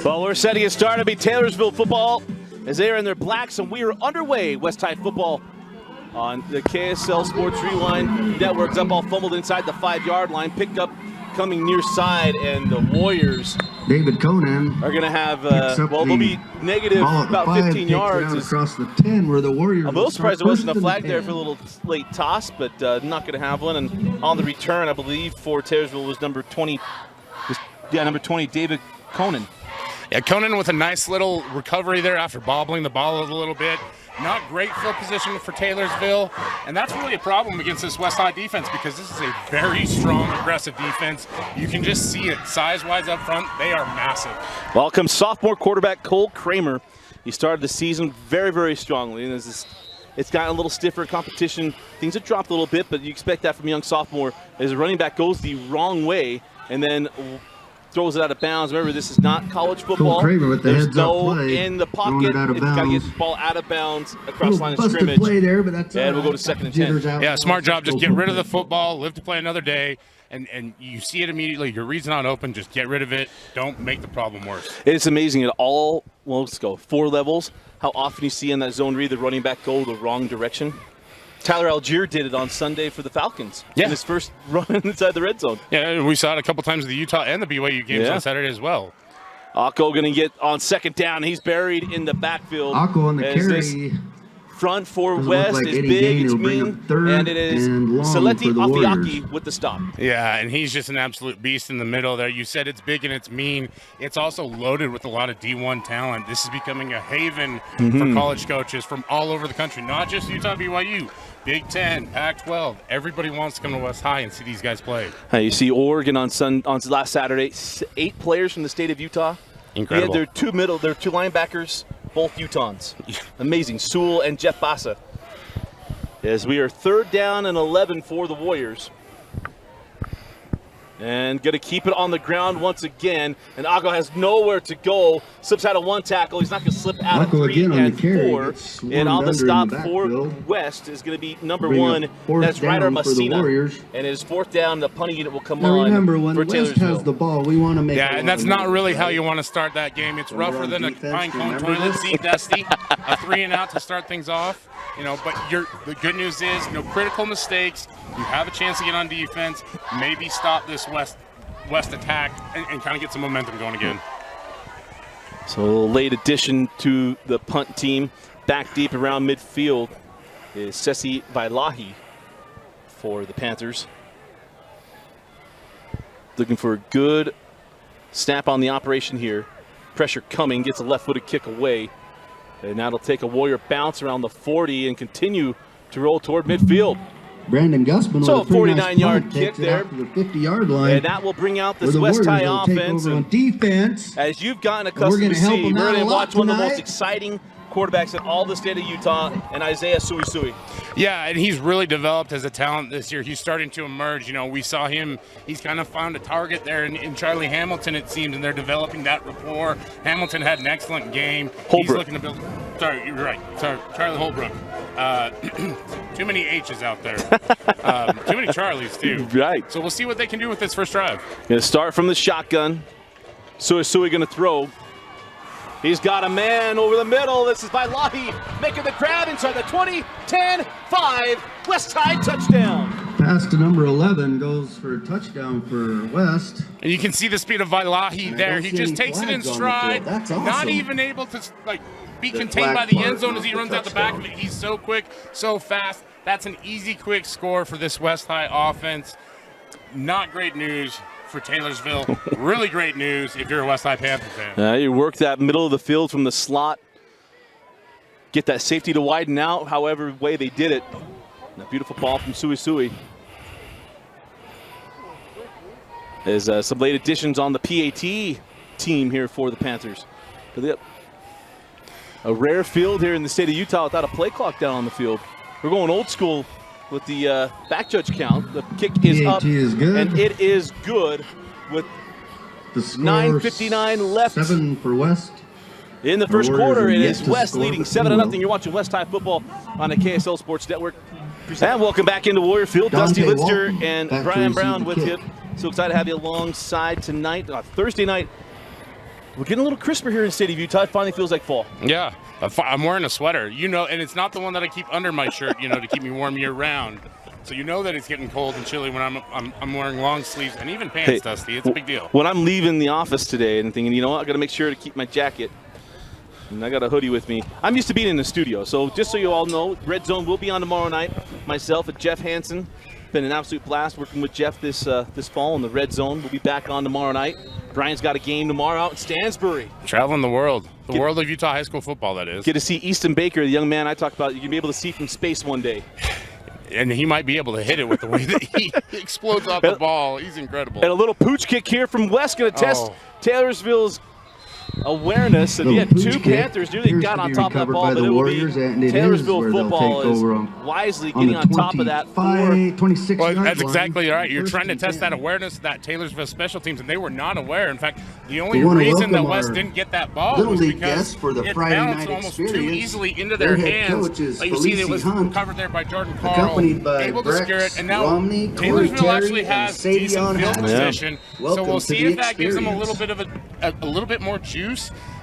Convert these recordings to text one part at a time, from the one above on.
Well, we're setting it start to be Taylorsville football as they are in their blacks, and we are underway. West High football on the KSL Sports Rewind Network. Up all fumbled inside the 5-yard line, picked up coming near side, and the Warriors David Conan are going to have, well, they'll be negative about 15 yards. Across the 10 where the Warriors. I'm a little surprised there wasn't a flag there for a little late toss, but not going to have one. And on the return, I believe, for Taylorsville was number 20, David Conan. Yeah, Conan with a nice little recovery there after bobbling the ball a little bit. Not great field position for Taylorsville, and that's really a problem against this West High defense because this is a very strong, aggressive defense. You can just see it size-wise up front. They are massive. Welcome sophomore quarterback Cole Kramer. He started the season very, very strongly, and it's gotten a little stiffer competition. Things have dropped a little bit, but you expect that from a young sophomore as a running back goes the wrong way and then throws it out of bounds. Remember, this is not college football. With the There's no in the pocket. It's got to get the ball out of bounds across line of scrimmage. Play there, but that's and we'll go to 2nd and 10. Yeah, smart job. Just get rid of the football, live to play another day, and you see it immediately. Your read's not open. Just get rid of it. Don't make the problem worse. It's amazing at all, well, let's go, 4 levels, how often you see in that zone read the running back go the wrong direction. Tyler Algier did it on Sunday for the Falcons in his first run inside the red zone. Yeah, we saw it a couple times in the Utah and the BYU games on Saturday as well. Akko going to get on 2nd down. He's buried in the backfield. Akko on the carry. Front for West is big, it's mean, and it is Saleti Afiaki with the stop. Yeah, and he's just an absolute beast in the middle there. You said it's big and it's mean. It's also loaded with a lot of D1 talent. This is becoming a haven for college coaches from all over the country, not just Utah, BYU. Big 10, Pac-12. Everybody wants to come to West High and see these guys play. You see Oregon on last Saturday, 8 players from the state of Utah. Incredible. They had their two linebackers, both Utahns. Amazing. Sewell and Jeff Bassa. As we are 3rd down and 11 for the Warriors. And going to keep it on the ground once again. And Akko has nowhere to go. Slips out of 1 tackle. He's not going to slip out of 3 and 4. And on the stop for West is going to be number 1. That's Ryder Masina. And it is 4th down. The punting unit will come on. Remember, when West has the ball, we want to make and that's not really how you want to start that game. It's rougher than a pine cone toilet seat, Dusty. A 3 and out to start things off. But the good news is no critical mistakes. You have a chance to get on defense, maybe stop this West attack, and kind of get some momentum going again. So a late addition to the punt team. Back deep around midfield is Sesi Vailahi for the Panthers. Looking for a good snap on the operation here. Pressure coming, gets a left-footed kick away. And now it'll take a Warrior bounce around the 40 and continue to roll toward midfield. Brandon Gusman so a 49-yard kick there. The 50-yard line. And that will bring out this West High offense. On defense. As you've gotten accustomed to see, we're going to watch one of the most exciting quarterbacks in all the state of Utah, and Isaiah SueSue. Yeah, and he's really developed as a talent this year. He's starting to emerge. We saw him. He's kind of found a target there in Charlie Hamilton, it seems, and they're developing that rapport. Hamilton had an excellent game. Holbrook. He's looking to build. Sorry, you're right. Sorry, Charlie Holbrook. Too many H's out there. Too many Charlies, too. Right. So we'll see what they can do with this first drive. Going to start from the shotgun. SueSue going to throw. He's got a man over the middle. This is Vailahi making the grab inside the 20, 10, 5. West High touchdown. Pass to number 11 goes for a touchdown for West. And you can see the speed of Vailahi there. He just takes it in stride. That's awesome. Not even able to be contained by the end zone as he runs out the back of it. He's so quick, so fast. That's an easy, quick score for this West High offense. Not great news for Taylorsville. Really great news if you're a West High Panther fan. You work that middle of the field from the slot. Get that safety to widen out, however way they did it. And a beautiful ball from SueSue. There's some late additions on the PAT team here for the Panthers. A rare field here in the state of Utah without a play clock down on the field. We're going old school with the back judge count. The kick is up, and it is good with 9:59 left. 7 for West. In the first quarter, it is West leading 7-0. You're watching West High football on the KSL Sports Network. And welcome back into Warrior Field. Dusty Lister and Brian Brown with you. So excited to have you alongside tonight, Thursday night We're getting a little crisper here in the state of Utah. It finally feels like fall. Yeah, I'm wearing a sweater, and it's not the one that I keep under my shirt, to keep me warm year round. So you know that it's getting cold and chilly when I'm wearing long sleeves and even pants, Hey, Dusty. It's a big deal. When I'm leaving the office today and thinking, you know what, I got to make sure to keep my jacket. And I got a hoodie with me. I'm used to being in the studio, so just so you all know, Red Zone will be on tomorrow night. Myself and Jeff Hansen. Been an absolute blast working with Jeff this fall in the Red Zone. We'll be back on tomorrow night. Brian's got a game tomorrow out in Stansbury. Traveling the world. The world of Utah high school football, that is. Get to see Easton Baker, the young man I talked about. You're going to be able to see from space one day. And he might be able to hit it with the way that he explodes off the ball. He's incredible. And a little pooch kick here from West, going to test Taylorsville's awareness. And you had two Panthers nearly got on top of that ball, but it will be Taylorsville football is wisely getting on top of that. 26 well, that's exactly right. You're trying to test that awareness of that Taylorsville special teams, and they were not aware. In fact, the only reason that West didn't get that ball was because it bounced almost too easily into their hands. Like you see, it was covered there by Jordan Carl, able to secure it, and now Taylorsville actually has decent field position. So we'll see if that gives them a little bit of a little bit more juice.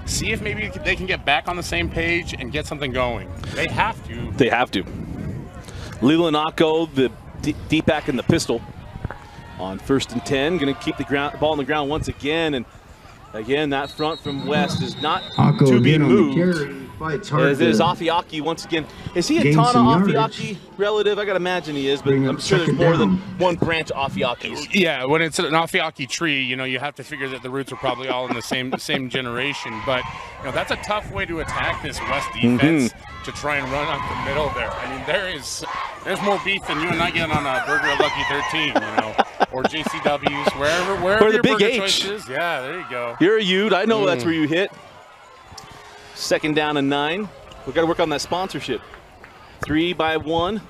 See if maybe they can get back on the same page and get something going. They have to. They have to. Leland Akko, the deep back in the pistol, on 1st and 10, going to keep the ball on the ground once again. And again, that front from West is not to be moved. As is Afiaki once again. Is he a Tana Afiaki relative? I got to imagine he is, but I'm sure there's more than one branch Afiakis. Yeah, when it's an Afiaki tree, you have to figure that the roots are probably all in the same generation. But that's a tough way to attack this West defense, to try and run up the middle there. I mean, there's more beef than you and I get on a Burger at Lucky 13, or JCW's, wherever the your Big burger H. choice is. Yeah, there you go. You're a Ute. I know that's where you hit. 2nd down and 9. We've got to work on that sponsorship. 3-by-1.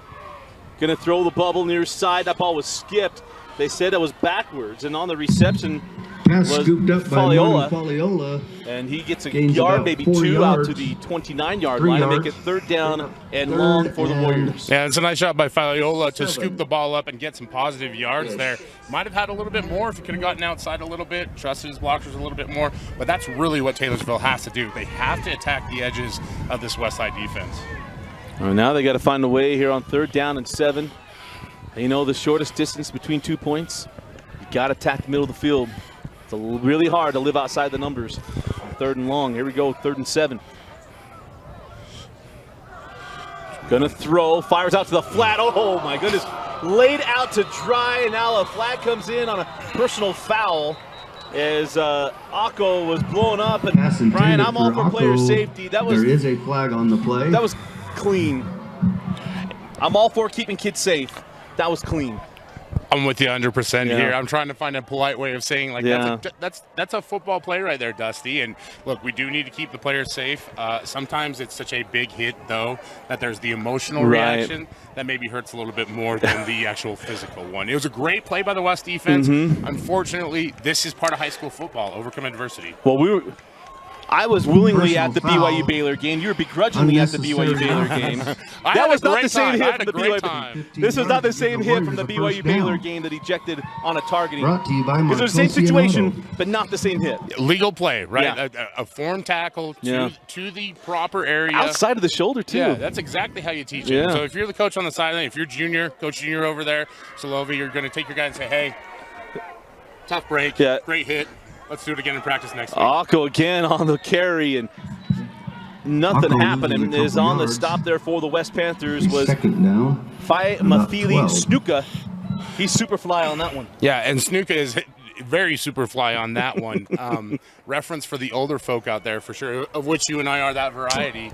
Going to throw the bubble near side. That ball was skipped. They said it was backwards, and on the reception was scooped up Faliola. And he gets a yard, maybe 2 out to the 29-yard line to make it 3rd down and long for the Warriors. Yeah, it's a nice shot by Faliola to scoop the ball up and get some positive yards there. Might have had a little bit more if he could have gotten outside a little bit, trusted his blockers a little bit more, but that's really what Taylorsville has to do. They have to attack the edges of this West Side defense. Well, now they got to find a way here on 3rd down and 7. The shortest distance between 2 points, you got to attack the middle of the field. It's really hard to live outside the numbers. 3rd and long. Here we go, 3rd and 7. Gonna throw, fires out to the flat. Oh my goodness, laid out to dry, and now a flag comes in on a personal foul as Akko was blown up. And Brian, I'm all for player safety. There is a flag on the play. That was clean. I'm all for keeping kids safe. That was clean. I'm with you 100% here. I'm trying to find a polite way of saying that's a football play right there, Dusty. And look, we do need to keep the players safe. Sometimes it's such a big hit, though, that there's the emotional reaction that maybe hurts a little bit more than the actual physical one. It was a great play by the West defense. Unfortunately, this is part of high school football, overcome adversity. Well, I was willingly at the BYU Baylor game. You were begrudgingly at the BYU Baylor game. That was not the same hit from the BYU. This was not the same hit from the BYU Baylor game that ejected on a targeting. Because it was the same situation, but not the same hit. Legal play, right? Yeah. A form tackle to the proper area. Outside of the shoulder, too. Yeah, that's exactly how you teach it. So if you're the coach on the sideline, if you're Coach Junior over there, Salovi, you're going to take your guy and say, hey, tough break, great hit. Let's do it again in practice next week. Akko again on the carry, and nothing happening. Is on the stop there for the West Panthers was Mafili Snuka. He's super fly on that one. Yeah, and Snuka is very super fly on that one. Reference for the older folk out there for sure, of which you and I are that variety.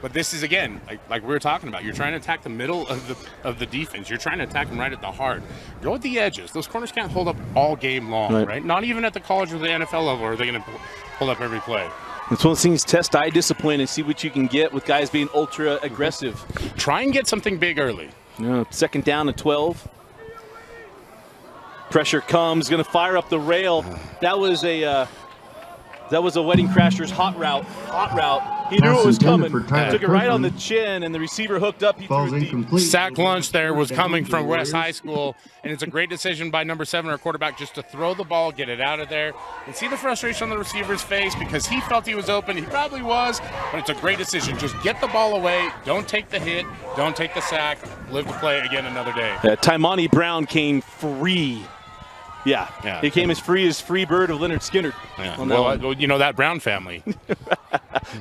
But this is, again, like we were talking about. You're trying to attack the middle of the defense. You're trying to attack them right at the heart. Go at the edges. Those corners can't hold up all game long, right? Not even at the college or the NFL level are they going to hold up every play. It's one of those things, test eye discipline and see what you can get with guys being ultra aggressive. Try and get something big early. 2nd down and 12. Pressure comes, going to fire up the rail. That was a That was a Wedding Crashers hot route. He knew it was coming. Took it right on the chin, and the receiver hooked up. He threw it deep. Sack lunch there was coming from West High School, and it's a great decision by number 7, our quarterback, just to throw the ball, get it out of there, and see the frustration on the receiver's face because he felt he was open. He probably was, but it's a great decision. Just get the ball away. Don't take the hit. Don't take the sack. Live to play again another day. Tymani Brown came free. Yeah, he came as free bird of Leonard Skinner. Yeah. Well, you know that Brown family.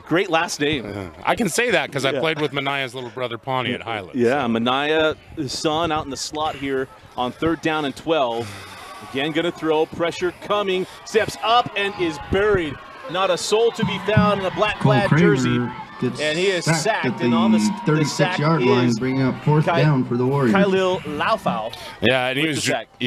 Great last name. I can say that because I played with Manaya's little brother Pawnee at Highland. Yeah, so. Manaya, his son, out in the slot here on 3rd down and 12. Again, going to throw. Pressure coming. Steps up and is buried. Not a soul to be found in a black-clad jersey. And he is sacked, and on the 36-yard line, bringing up 4th down for the Warriors. Khalil Laufau. Yeah, and he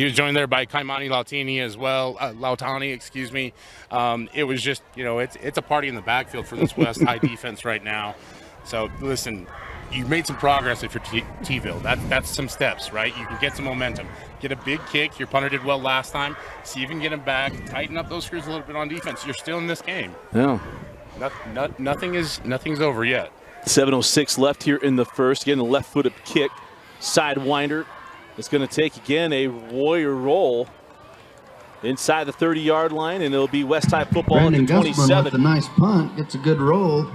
was joined there by Kaimani Lautini as well. Lautani, excuse me. It was just, it's a party in the backfield for this West High defense right now. So listen, you made some progress if you're T-ville. That's some steps, right? You can get some momentum. Get a big kick. Your punter did well last time. See if you can get him back. Tighten up those screws a little bit on defense. You're still in this game. Yeah. Nothing's over yet. 7:06 left here in the first. Again, a left-footed kick. Sidewinder. It's going to take, again, a Warrior roll inside the 30-yard line, and it'll be West High football at the 27. With a nice punt. Gets a good roll.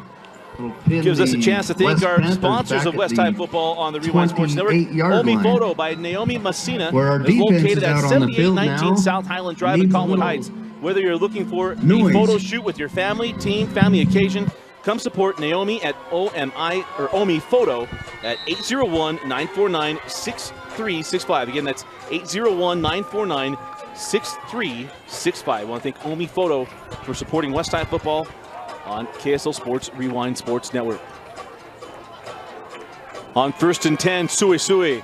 Gives us a chance to thank our sponsors of West High football on the Rewind Sports Network. Omi Photo by Naomi Messina is located at 7819 South Highland Drive in Collinwood Heights. Whether you're looking for a photo shoot with your family, team, family occasion, come support Naomi at Omi Photo at 801-949-6365. Again, that's 801-949-6365. I want to thank Omi Photo for supporting West High football on KSL Sports Rewind Sports Network. On 1st and 10, SueSue.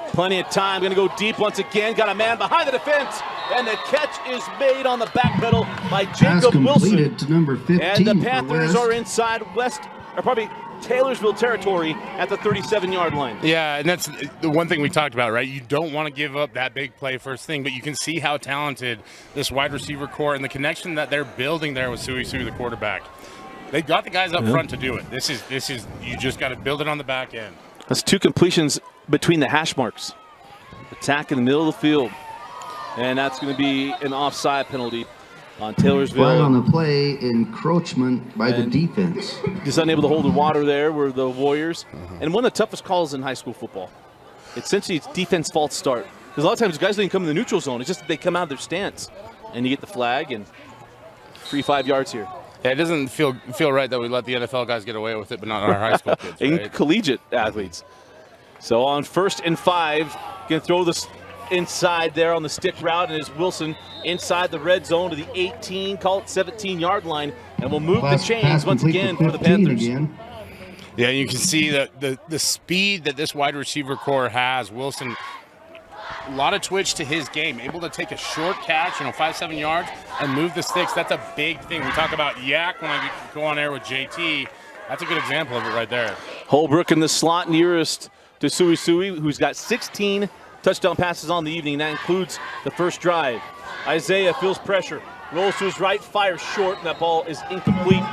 Plenty of time, going to go deep once again. Got a man behind the defense, and the catch is made on the back pedal by Jacob Wilson. To number 15 and the Panthers are inside Taylorsville territory at the 37-yard line. Yeah, and that's the one thing we talked about, right? You don't want to give up that big play first thing, but you can see how talented this wide receiver core and the connection that they're building there with SueSue, the quarterback. They got the guys up front to do it. This is you just got to build it on the back end. That's 2 completions between the hash marks. Attack in the middle of the field. And that's going to be an offside penalty on Taylorsville. Flag on the play, encroachment by the defense. Just unable to hold the water there were the Warriors. And one of the toughest calls in high school football. Essentially, it's defense false start. Because a lot of times guys don't even come in the neutral zone. It's just that they come out of their stance. And you get the flag and free 5 yards here. Yeah, it doesn't feel right that we let the NFL guys get away with it, but not our high school kids, right? And collegiate athletes. So on 1st and 5, going to throw this inside there on the stick route, and is Wilson inside the red zone to the 18, call it 17-yard line, and we'll move the chains once again for the Panthers. Yeah, you can see the speed that this wide receiver core has. Wilson, a lot of twitch to his game, able to take a short catch, 5-7 yards, and move the sticks. That's a big thing. We talk about yak when I go on air with JT. That's a good example of it right there. Holbrook in the slot nearest to SueSue, who's got 16 touchdown passes on the evening. That includes the first drive. Isaiah feels pressure, rolls to his right, fires short, and that ball is incomplete.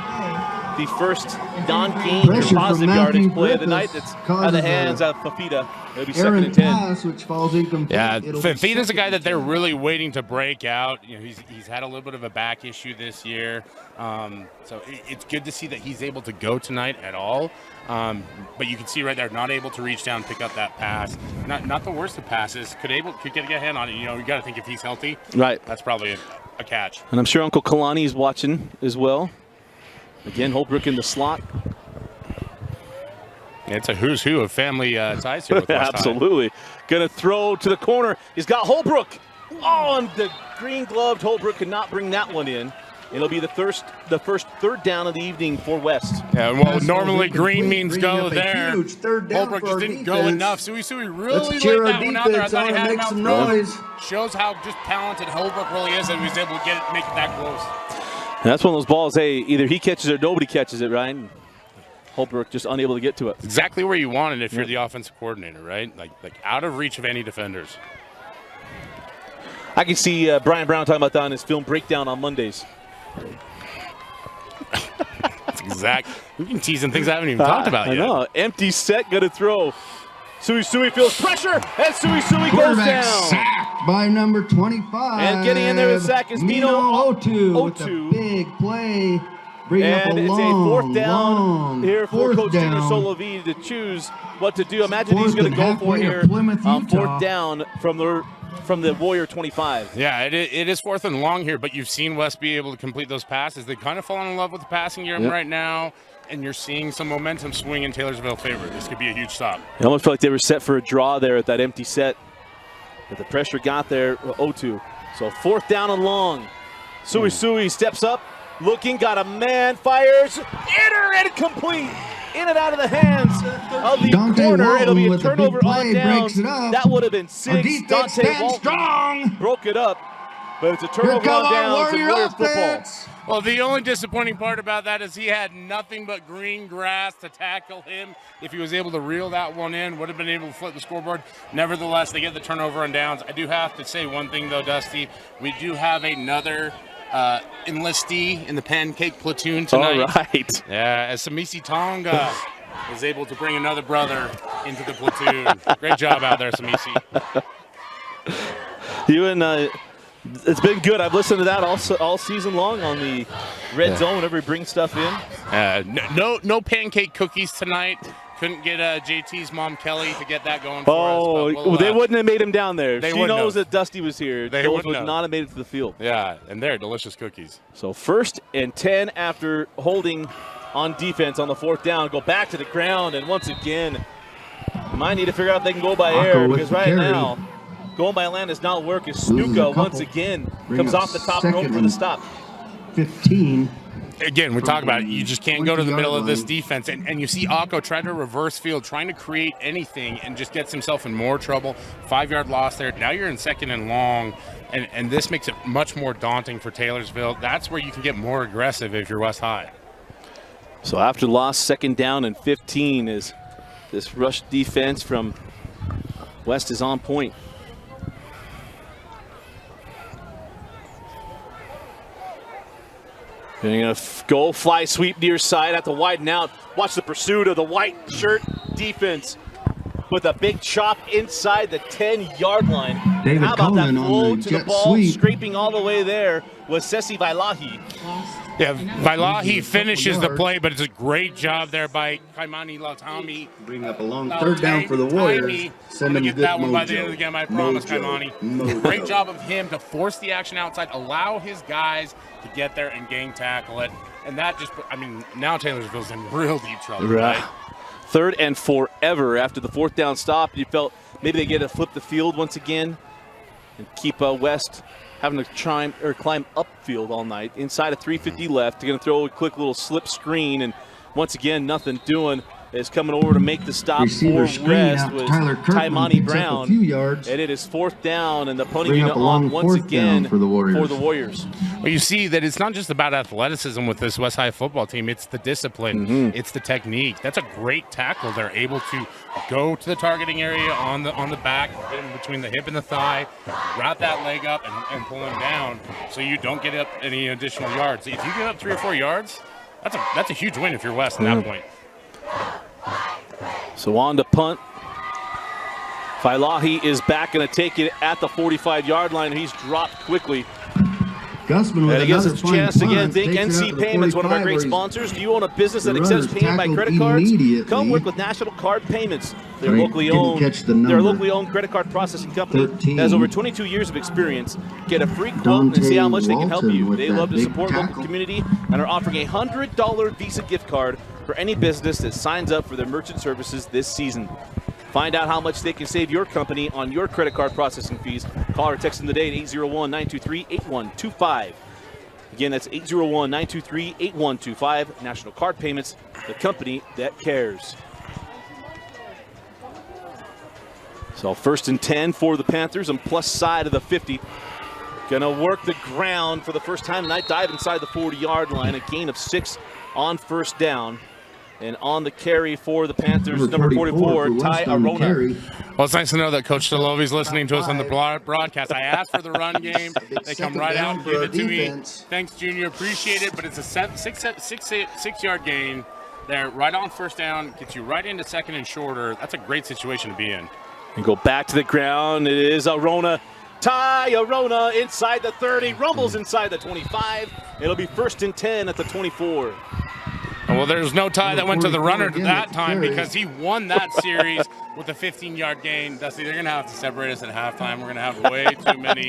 The first non-game or positive yardage play of the night. That's out of the hands of Fafita. It'll be 2nd and 10. Pass, which falls incomplete. Yeah, Fafita's a guy that they're really waiting to break out. He's had a little bit of a back issue this year. So it's good to see that he's able to go tonight at all. But you can see right there, not able to reach down, pick up that pass. Not the worst of passes. Could get a hand on it. You got to think if he's healthy, right? That's probably a catch. And I'm sure Uncle Kalani is watching as well. Again, Holbrook in the slot. It's a who's who of family ties here with West Absolutely. Going to throw to the corner. He's got Holbrook. Oh, and the green-gloved Holbrook could not bring that one in. It'll be the first 3rd down of the evening for West. Yeah, well, normally green means go there. Huge 3rd down. Holbrook just didn't go enough. SueSue really cheer laid our that one out there. I thought he had him out some front. noise. Shows how just talented Holbrook really is, and he was able to make it that close. And that's one of those balls, hey, either he catches it or nobody catches it, right? Holbrook just unable to get to it. Exactly where you want it if you're the offensive coordinator, right? Like out of reach of any defenders. I can see Brian Brown talking about that on his film breakdown on Mondays. Zach. We've been teasing things I haven't even talked about yet. I know. Empty set, going to throw. SueSue feels pressure, and SueSue goes Quarterback down. sacked by number 25. And getting in there with sack is Mino Otu with a big play. Bringing up And a it's long, a fourth down long here for fourth Coach Junior down. Solovi to choose what to do. Imagine he's Fourth going and to go for halfway to here Plymouth, on Utah. fourth down from the Warrior 25. Yeah, it is fourth and long here, but you've seen West be able to complete those passes. They've kind of fallen in love with the passing game right now, and you're seeing some momentum swing in Taylorsville's favor. This could be a huge stop. It almost felt like they were set for a draw there at that empty set. But the pressure got there, Otu. So fourth down and long. SueSue steps up, looking, got a man, fires, and complete. In and out of the hands of the Dante corner. Walton It'll be a with a big turnover play, on down. breaks it up. That would have been Our 6. defense Dante stands Walton strong. broke it up. But it's a Here turnover come on our downs in Warrior Warriors football. offense. Well, the only disappointing part about that is he had nothing but green grass to tackle him. If he was able to reel that one in, would have been able to flip the scoreboard. Nevertheless, they get the turnover on downs. I do have to say one thing, though, Dusty. We do have another enlistee in the pancake platoon tonight. All right. Yeah, as Samisi Tonga was able to bring another brother into the platoon. Great job out there, Samisi. You and it's been good. I've listened to that all season long on the red zone whenever he brings stuff in. No pancake cookies tonight. Couldn't get JT's mom Kelly to get that going for us. Well, they wouldn't have made him down there. They She wouldn't knows have. that Dusty was here. They Those wouldn't would have. not have made it to the field. Yeah, and they're delicious cookies. So 1st and 10 after holding on defense on the fourth down. Go back to the ground, and once again, might need to figure out if they can go by Akko air, with because the right carry. now, going by land does not work as Loses a Snuka couple. once again Bring comes up off the top rope second for the and stop. 15. Again, we talk about it. You just can't go to the 20-yard middle of this line. defense. And you see Akko try to reverse field, trying to create anything, and just gets himself in more trouble. 5-yard loss there. Now you're in 2nd and long, and this makes it much more daunting for Taylorsville. That's where you can get more aggressive if you're West High. So after the loss, 2nd down and 15 is this rush defense from West is on point. They're going to go fly sweep near side, have to widen out. Watch the pursuit of the white shirt defense with a big chop inside the 10-yard line. David How about that Coleman on flow the to the jet ball, sweep. scraping all the way there was Sesi Vailahi. Yeah, Vailahi Couple finishes the yards. play, but it's a great job there by Tymani Lautami. Bring up a long third down for the Warriors. Send him get good that one by the mojo. end of the game, I promise, Mojo. Tymani. Great job of him to force the action outside, allow his guys to get there and gang tackle it. And that just, now Taylorsville's in real deep trouble, right? 3rd and forever after the 4th down stop. You felt maybe they get to flip the field once again and keep West having to climb upfield all night. Inside of 3:50 left. They're going to throw a quick little slip screen, and once again, nothing doing. Is coming over to make the stop Receiver for screen West out to was Tyler Kirkland, Tymani picks up Brown. a few yards. And it is 4th down, and the pony Bring unit up a long on once fourth again down for the Warriors. Well, you see that it's not just about athleticism with this West High football team. It's the discipline. It's the technique. That's a great tackle. They're able to go to the targeting area on the back, hit him between the hip and the thigh, wrap that leg up, and pull him down so you don't get up any additional yards. If you get up 3 or 4 yards, that's a huge win if you're West at that point. So on to punt. Vailahi is back, going to take it at the 45-yard line. He's dropped quickly. Gusman with And it gives another us a chance fine again. punt. Thank Takes it out NC to the Payments, one of our 45 great where he's- sponsors. Do you own a business that the accepts runner's payment by tackled credit cards? immediately. Come work with National Card Payments. They're Right, locally didn't owned. catch the They're a number. locally owned credit card processing company 13. that has over 22 years of experience. Get a free quote and see how much they can help Walton you. with They that love to big support local tackle. community and are offering a $100 Visa gift card for any business that signs up for their merchant services this season. Find out how much they can save your company on your credit card processing fees. Call or text them today at 801-923-8125. Again, that's 801-923-8125. National Card Payments, the company that cares. So 1st and 10 for the Panthers on plus side of the 50. Gonna work the ground for the first time tonight. Dive inside the 40-yard line. A gain of 6 on 1st down. And on the carry for the Panthers, number 44, Ty Arona. Well, it's nice to know that Coach Delovi's listening to us on the broadcast. I asked for the run game. They come right out and give it to me. Thanks, Junior. Appreciate it. But it's a 6-yard gain. There, right on first down, gets you right into second and shorter. That's a great situation to be in. And go back to the ground. It is Arona. Ty Arona inside the 30, rumbles inside the 25. It'll be 1st and 10 at the 24. Well, there's no tie that went to the runner that time because he won that series with a 15-yard gain. Dusty, they're going to have to separate us at halftime. We're going to have way too many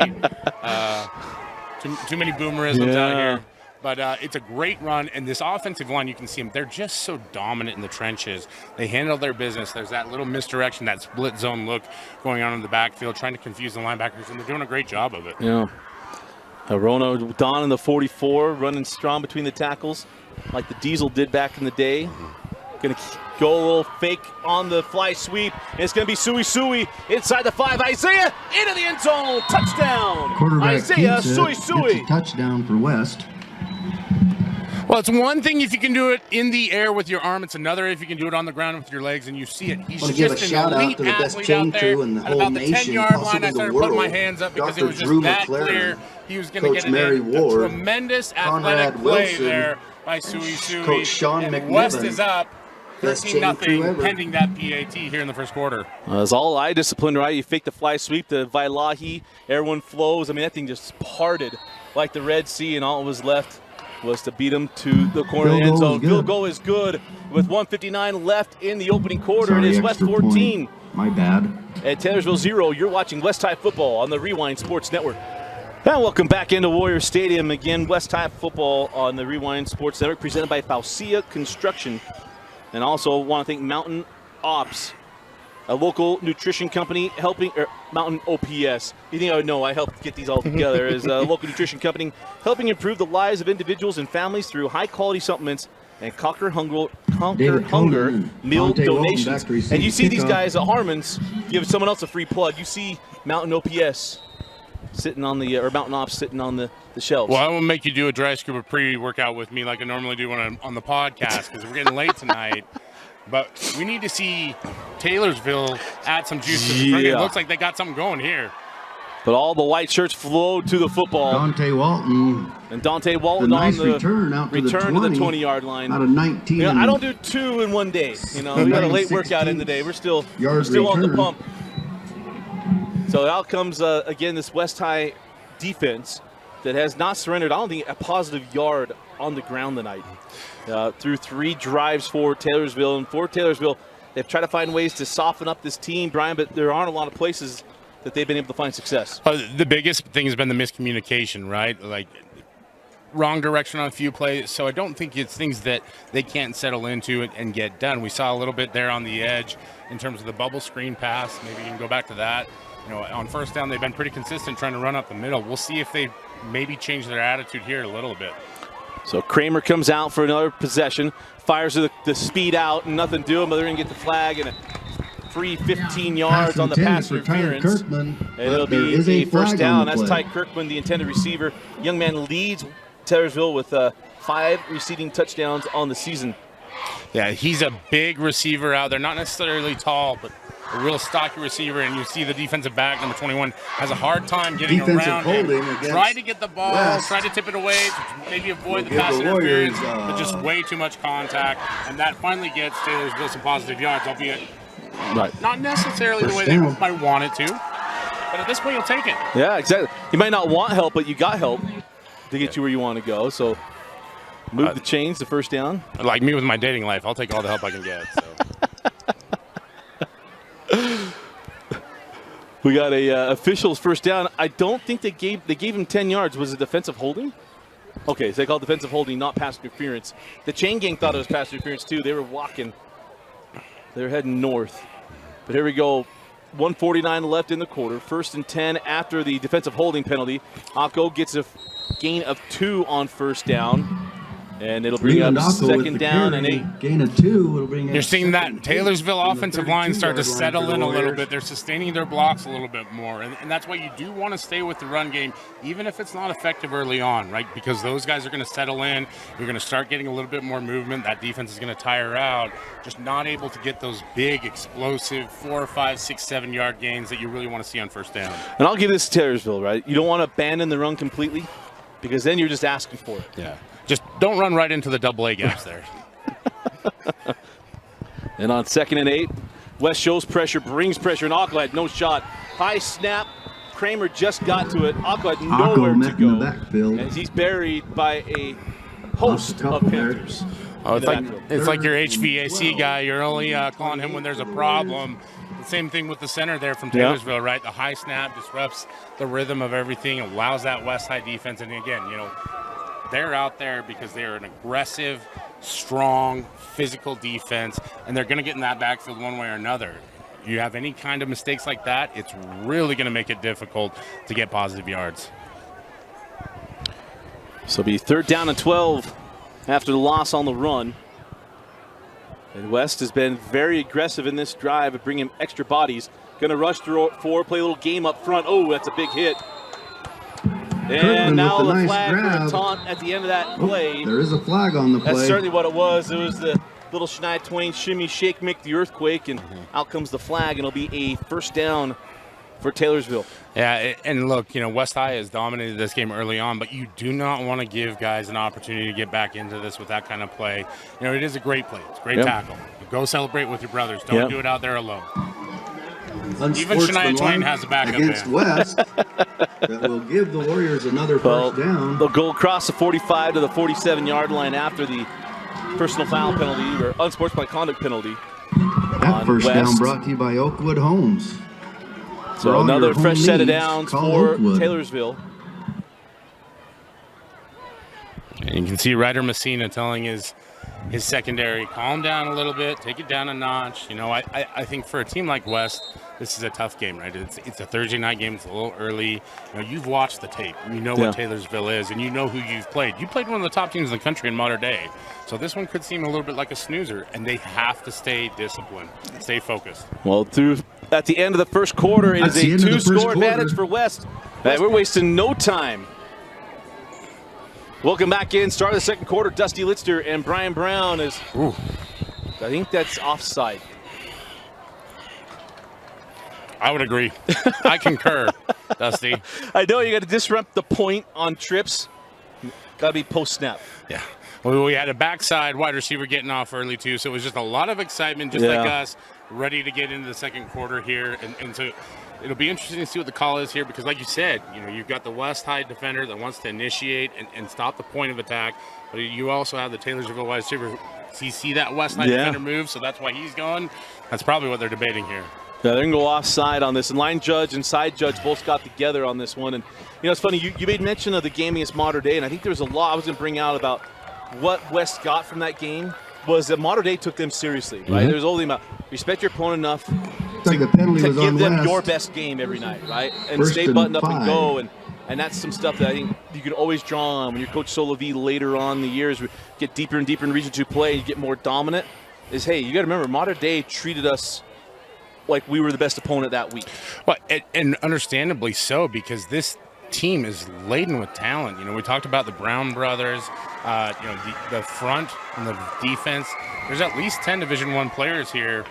boomerisms out here. But it's a great run, and this offensive line, you can see them. They're just so dominant in the trenches. They handle their business. There's that little misdirection, that split zone look going on in the backfield, trying to confuse the linebackers, and they're doing a great job of it. Yeah. Arona, Don in the 44, running strong between the tackles, like the Diesel did back in the day. Going to go a little fake on the fly sweep. It's going to be SueSue inside the 5. Isaiah into the end zone. Touchdown. Quarterback Isaiah SueSue. Gets a touchdown for West. Well, it's one thing if you can do it in the air with your arm. It's another if you can do it on the ground with your legs and you see it. He's just an elite athlete out there. At about the 10-yard line, I started putting my hands up because it was just that clear. He was going to get it in. A tremendous athletic play there by SueSue. Coach Sean and McNiven. West is up 13-0 pending that PAT here in the first quarter. It's all eye discipline, right? You fake the fly sweep, the Vailahi, everyone flows. I mean, that thing just parted like the Red Sea, and all that was left was to beat him to the corner of the end zone. Field goal is good with 1:59 left in the opening quarter. It is West 14. My bad. At Taylorsville 0, you're watching West High Football on the Rewind Sports Network. And welcome back into Warrior Stadium again. West High Football on the Rewind Sports Network, presented by Faucia Construction. And also want to thank Mountain Ops, a local nutrition company helping, Mountain OPS. You think I would know, I helped get these all together. Is a local nutrition company helping improve the lives of individuals and families through high-quality supplements and conquer hunger meal donations. And you see these guys at Harmon's give someone else a free plug. You see Mountain OPS sitting on the, or Mountain Ops sitting on the shelves. Well, I won't make you do a dry scoop of pre-workout with me like I normally do when I'm on the podcast because we're getting late tonight. But we need to see Taylorsville add some juice to the drink. It looks like they got something going here. But all the white shirts flowed to the football. Dante Walton. And Dante Walton nice on the return to the 20-yard line. Out of 19. You know, I don't do 2 in one day. You know, we got a late workout in today. We're still on the pump. So out comes, again, this West High defense that has not surrendered, I don't think, a positive yard on the ground tonight. Through 3 drives for Taylorsville. And for Taylorsville, they've tried to find ways to soften up this team, Brian, but there aren't a lot of places that they've been able to find success. The biggest thing has been the miscommunication, right? Like, wrong direction on a few plays. So I don't think it's things that they can't settle into and get done. We saw a little bit there on the edge in terms of the bubble screen pass. Maybe you can go back to that. You know, on first down, they've been pretty consistent trying to run up the middle. We'll see if they maybe change their attitude here a little bit. So Kramer comes out for another possession, fires the speed out, and nothing to him, but they're going to get the flag and a free 15 yards on the pass interference. And it'll be a first down. That's Ty Kirkman, the intended receiver. Young man leads Taylorsville with 5 receiving touchdowns on the season. Yeah, he's a big receiver out there, not necessarily tall, but a real stocky receiver, and you see the defensive back, number 21, has a hard time getting around him. Try to get the ball, try to tip it away, maybe avoid the pass interference, but just way too much contact, and that finally gets Taylorsville some positive yards, albeit not necessarily the way they might want it to, but at this point you'll take it. Yeah, exactly. You might not want help, but you got help to get you where you want to go, so move the chains to first down. Like me with my dating life, I'll take all the help I can get. So. We got a officials first down. I don't think they gave him 10 yards. Was it defensive holding? Okay, so they called defensive holding, not pass interference. The chain gang thought it was pass interference too. They were walking. They're heading north. But here we go. 1:49 left in the quarter. 1st and 10 after the defensive holding penalty. Akko gets a gain of 2 on first down. And it'll bring up second down and 8. Gain of 2. It'll bring up You're seeing that second Taylorsville and offensive 32 line start to yard line settle for the in a little Warriors. bit. They're sustaining their blocks a little bit more. And that's why you do want to stay with the run game, even if it's not effective early on, right? Because those guys are going to settle in. You're going to start getting a little bit more movement. That defense is going to tire out. Just not able to get those big, explosive 4, 5, 6, 7 yard gains that you really want to see on first down. And I'll give this to Taylorsville, right? You don't want to abandon the run completely because then you're just asking for it. Yeah. Just don't run right into the double A gaps there. And on second and 8, West shows pressure, brings pressure, and Aqua had no shot. High snap. Kramer just got to it. Aqua had nowhere to in the go. backfield. As he's buried by a host of Panthers. Oh, it's like your HVAC guy. You're only calling him when there's a problem. The same thing with the center there from Taylorsville, right? The high snap disrupts the rhythm of everything, allows that West High defense. And again, they're out there because they're an aggressive, strong, physical defense, and they're going to get in that backfield one way or another. You have any kind of mistakes like that, it's really going to make it difficult to get positive yards. So it'll be third down and 12 after the loss on the run. And West has been very aggressive in this drive of bringing extra bodies. Going to rush through 4, play a little game up front. Oh, that's a big hit. And now the flag for the taunt at the end of that play. There is a flag on the play. That's certainly what it was. It was the little Shania Twain shimmy, shake, Mick the earthquake, and out comes the flag, and it'll be a first down for Taylorsville. Yeah, and look, West High has dominated this game early on, but you do not want to give guys an opportunity to get back into this with that kind of play. It is a great play. It's a great tackle. Go celebrate with your brothers. Don't do it out there alone. Even Shania Twain has a backup against West that will give the Warriors another first down. They'll go across the 45 to the 47-yard line after the personal foul penalty or unsportsmanlike conduct penalty. That first down brought to you by Oakwood Homes. So another fresh set of downs for Taylorsville. And you can see Ryder Messina telling his secondary, calm down a little bit, take it down a notch. I think for a team like West, this is a tough game, right? It's a Thursday night game. It's a little early. You've watched the tape. You know what Taylorsville is, and you know who you've played. You played one of the top teams in the country in modern day. So this one could seem a little bit like a snoozer, and they have to stay disciplined, stay focused. Well, at the end of the first quarter, it is a 2-score advantage for West. We're wasting no time. Welcome back in. Start of the second quarter. Dusty Litster and Brian Brown is. Ooh, I think that's offside. I would agree. I concur, Dusty. I know you got to disrupt the point on trips. Got to be post snap. Yeah. Well, we had a backside wide receiver getting off early too, so it was just a lot of excitement, just like us, ready to get into the second quarter here, and so. It'll be interesting to see what the call is here because, like you said, you've got the West High defender that wants to initiate and stop the point of attack, but you also have the Taylorsville wide receiver. So you see that West High defender move, so that's why he's going. That's probably what they're debating here. Yeah, they're going to go offside on this, and line judge and side judge both got together on this one. And it's funny, you made mention of the game against Modern Day, and I think there was a lot I was going to bring out about what West got from that game was that Modern Day took them seriously, right? There was only about respect your opponent enough to give them your best game every night, right? And stay buttoned up and go. And that's some stuff that I think you can always draw on when your coach Solo V later on in the years get deeper and deeper in Region 2 play, you get more dominant, is, hey, you got to remember, Modern Day treated us like we were the best opponent that week. Well, and understandably so, because this team is laden with talent. We talked about the Brown brothers, the front and the defense. There's at least 10 Division I players here,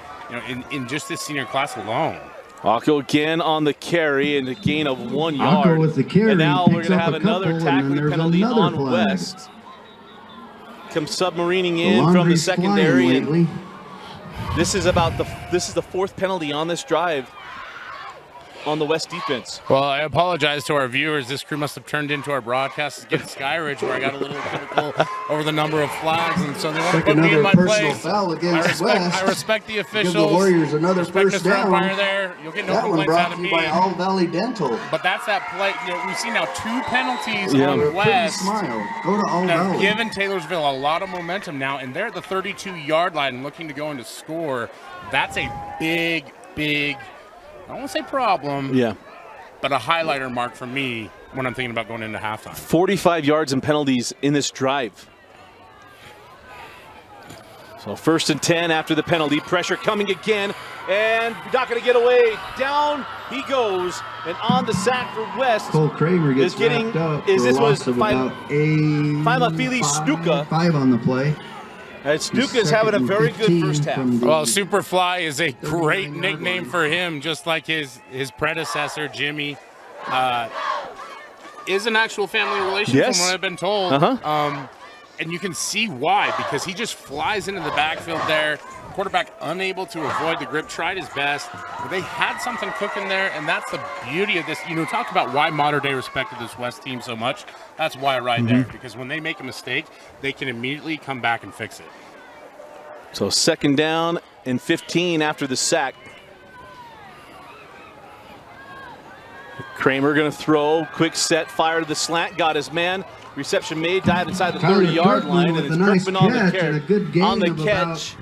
in just this senior class alone. Akko again on the carry and a gain of 1 yard. Akko with the carry, and now we're going to have another tackling penalty on flag. West. Come submarining in from the secondary. And this is the fourth penalty on this drive on the West defense. Well, I apologize to our viewers. This crew must have turned into our broadcast against Skyridge, where I got a little critical over the number of flags, and so they want to put me in my place. I respect the officials. Give the Warriors another first down. There. You'll get no that complaints out of me. By All Valley Dental. But that's that play. We've seen now 2 penalties on West. Go to All Valley. Given Taylorsville a lot of momentum now, and they're at the 32-yard line looking to go into score. That's a big, I don't want to say problem, but a highlighter mark for me when I'm thinking about going into halftime. 45 yards and penalties in this drive. So 1st and 10 after the penalty. Pressure coming again, and not going to get away. Down he goes, and on the sack for West. Cole Kramer gets wrapped up. This was Faimafili Stuka. 5 on the play. And Stuka's having a very good first half. Well, Superfly is a great nickname for him, just like his predecessor, Jimmy. Is an actual family relation from what I've been told. And you can see why, because he just flies into the backfield there. Quarterback unable to avoid the grip, tried his best. But they had something cooking there, and that's the beauty of this. You know, talk about why Modern Day respected this West team so much. That's why right there, because when they make a mistake, they can immediately come back and fix it. So 2nd down and 15 after the sack. Kramer going to throw, quick set, fire to the slant, got his man. Reception made, dive inside the 30-yard line, and it's Kirkman on the catch.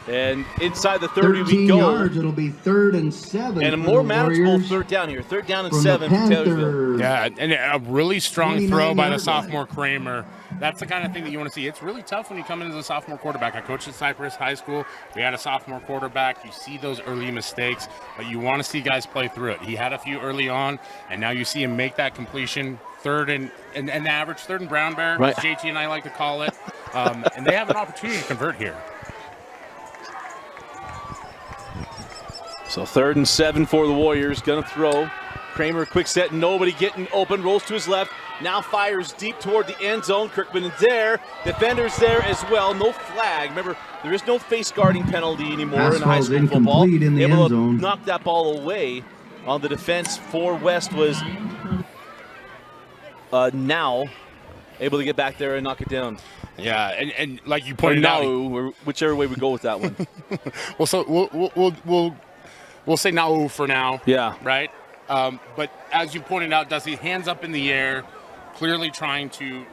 And inside the 30 we go. Yards, it'll be 3rd and 7. And a more manageable 3rd down here. 3rd down and 7 for Taylorsville. Yeah, and a really strong throw by the sophomore Kramer. That's the kind of thing that you want to see. It's really tough when you come in as a sophomore quarterback. I coached at Cypress High School. We had a sophomore quarterback. You see those early mistakes, but you want to see guys play through it. He had a few early on, and now you see him make that completion. 3rd and average 3rd and brown bear, as JT and I like to call it. And they have an opportunity to convert here. So 3rd and 7 for the Warriors. Gonna throw. Kramer, quick set, nobody getting open, rolls to his left. Now fires deep toward the end zone. Kirkman is there. Defenders there as well. No flag. Remember, there is no face guarding penalty anymore in high school football. In the able end to zone. knock that ball away on the defense for West was now able to get back there and knock it down. Yeah, and like you pointed out, or whichever way we go with that one. Well, so we'll say now for now. Yeah. Right. But as you pointed out, Dusty, hands up in the air, clearly trying to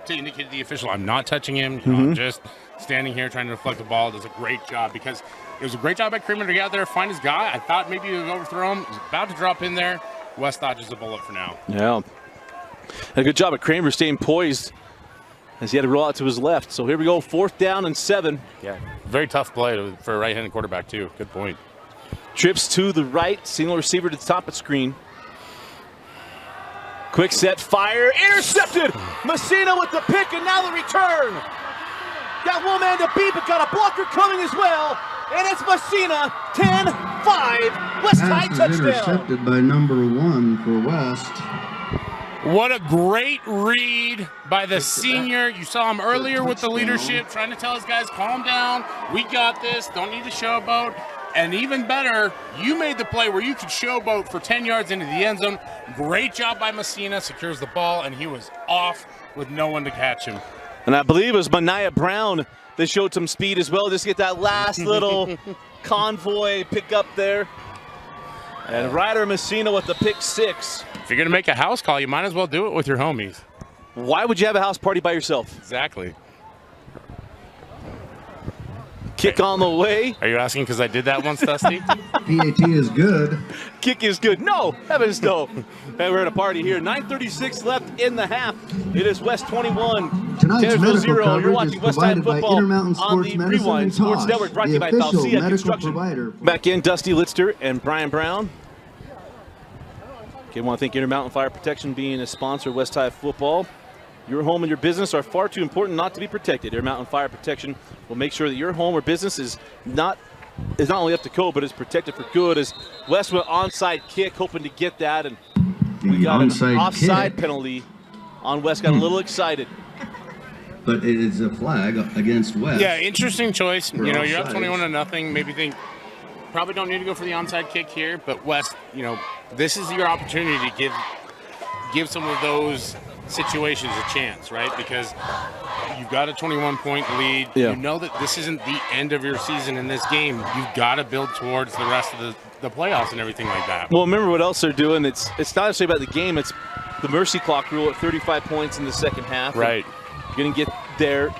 indicate to the official, I'm not touching him. You know, I'm just standing here trying to deflect the ball. Does a great job, because it was a great job by Kramer to get out there, find his guy. I thought maybe he would overthrow him. He was about to drop in there. West dodges a bullet for now. Yeah. And a good job at Kramer staying poised as he had to roll out to his left. So here we go, 4th down and 7. Yeah, very tough play for a right-handed quarterback too. Good point. Trips to the right, single receiver to the top of the screen. Quick set, fire, intercepted! Messina with the pick, and now the return. Got one man to beat, but got a blocker coming as well. And it's Messina, 10-5, West High touchdown. Intercepted by number 1 for West. What a great read by the senior. You saw him earlier with the leadership, trying to tell his guys, calm down, we got this, don't need to showboat. And even better, you made the play where you could showboat for 10 yards into the end zone. Great job by Messina, secures the ball, and he was off with no one to catch him. And I believe it was Tymani Brown that showed some speed as well, just to get that last little convoy pick up there. And Ryder Messina with the pick 6. If you're going to make a house call, you might as well do it with your homies. Why would you have a house party by yourself? Exactly. Kick on the way. Are you asking because I did that once, Dusty? PAT is good. Kick is good. No, heavens no. And we're at a party here. 9:36 left in the half. It is West 21. Tonight's medical 0. You're coverage watching is West Side provided by Football Intermountain on Sports the Medicine Rewind and Sports Tosh, Network, brought to the you by official Balsia medical Construction. provider. Back in, Dusty Litster and Brian Brown. Okay, I want to thank Intermountain Fire Protection being a sponsor of West High Football. Your home and your business are far too important not to be protected. Intermountain Fire Protection will make sure that your home or business is not only up to code, but is protected for good. As West went onside kick, hoping to get that, and we got an offside penalty on West. Got a little excited. But it is a flag against West. Yeah, interesting choice. For You know, you're up offsides. 21-0. Maybe think probably don't need to go for the onside kick here, but West, you know, this is your opportunity to give some of those situations a chance, right? Because you've got a 21-point lead. Yeah. You know that this isn't the end of your season in this game. You've got to build towards the rest of the playoffs and everything like that. Well, remember what else they're doing. It's not necessarily about the game. It's the mercy clock rule at 35 points in the second half. Right. You're going to get there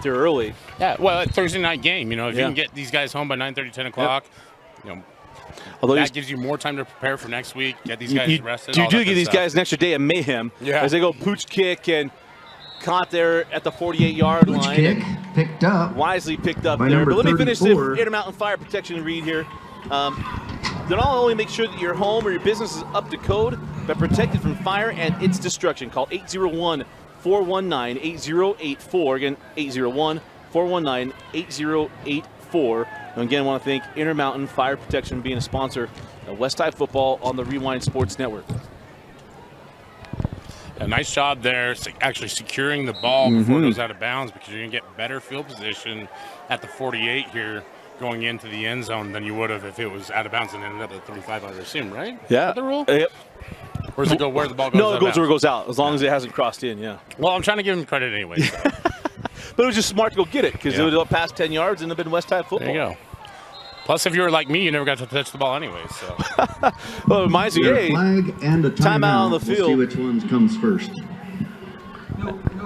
early. Yeah, well, a Thursday night game, you know, if you can get these guys home by 9:30, 10 o'clock, you know, Although that gives you more time to prepare for next week, get these guys rested. You all do that give good these stuff. guys an extra day of mayhem Yeah. as they go pooch kick and caught there at the 48-yard line. Kick picked up. Wisely picked up by there. But let me 34. finish the Intermountain Fire Protection read here. Not only make sure that your home or your business is up to code, but protected from fire and its destruction. Call 801-419-8084. Again, 801-419-8084. And again, I want to thank Intermountain Fire Protection being a sponsor of West High Football on the Rewind Sports Network. A nice job there, actually securing the ball before it goes out of bounds, because you're going to get better field position at the 48 here going into the end zone than you would have if it was out of bounds and ended up at 35, I would assume, right? Yeah. Is that the rule? Yep. Or does it go where the ball goes? No, it goes where it goes out, as long as it hasn't crossed in, yeah. Well, I'm trying to give him credit anyway. So. But it was just smart to go get it, because it would have passed 10 yards and have been West High football. There you go. Plus, if you were like me, you never got to touch the ball anyway. So. Well, it reminds me, A flag and a timeout on the field. We'll see which one comes first.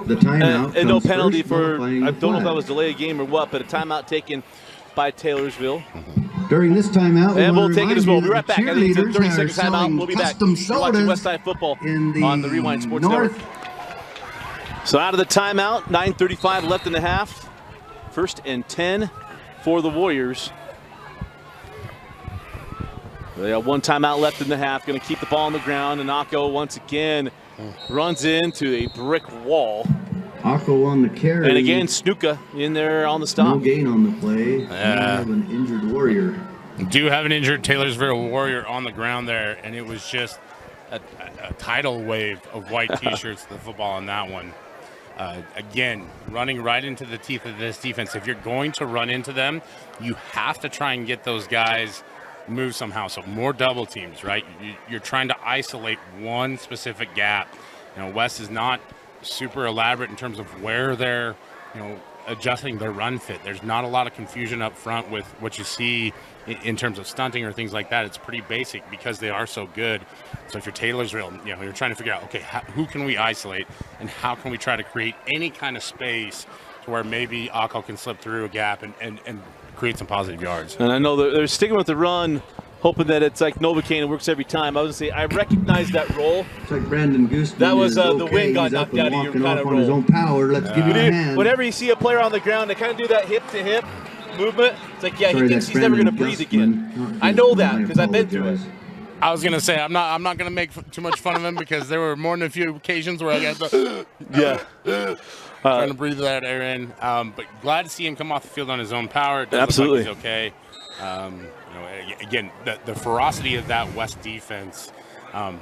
The timeout and no comes penalty first, for, notifying I the don't know if that flag. was delay a game or what, but a timeout taken by Taylorsville. During this timeout, And we'll take it as well. We'll be right remind back. you I that think it's a the 30-second cheerleaders are timeout. We'll be back. selling You're watching custom West Side Football in the on the Rewind Sports north. Network. So out of the timeout, 9:35 left in the half. 1st and 10 for the Warriors. They got one timeout left in the half. Going to keep the ball on the ground. And Akko once again runs into a brick wall. Akko on the carry. And again, Snuka in there on the stop. No gain on the play. We have an injured Warrior. Do have an injured Taylorsville Warrior on the ground there, and it was just a tidal wave of white T-shirts to the football on that one. Again, running right into the teeth of this defense. If you're going to run into them, you have to try and get those guys moved somehow. So more double teams, right? You're trying to isolate one specific gap. You know, West is not super elaborate in terms of where they're, adjusting their run fit. There's not a lot of confusion up front with what you see in terms of stunting or things like that. It's pretty basic because they are so good. So if you're Taylorsville, you're trying to figure out, okay, who can we isolate and how can we try to create any kind of space to where maybe Akko can slip through a gap and create some positive yards. And I know they're sticking with the run, hoping that it's like Novocaine, it works every time. I was going to say, I recognize that role. It's like Brandon Goose. That was the okay. wind got He's up knocked and out of your walking kind off of on his roll. own power. Let's give him a hand. Whenever you see a player on the ground, they kind of do that hip-to-hip movement. It's like, Sorry, he thinks he's never going to breathe again. I know that because I've been through it. I was gonna say I'm not gonna make too much fun of him because there were more than a few occasions where I got to trying to breathe that air in. But glad to see him come off the field on his own power. It does Absolutely. look like he's okay. Again, the ferocity of that West defense,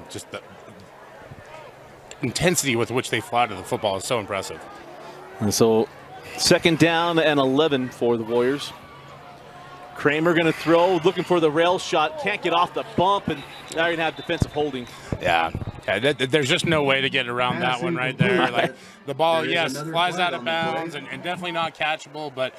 just the intensity with which they fly to the football is so impressive. And so 2nd down and 11 for the Warriors. Kramer going to throw, looking for the rail shot, can't get off the bump, and now you're going to have defensive holding. Yeah, there's just no way to get around that one right there. Like the ball, yes, flies out of bounds and definitely not catchable, but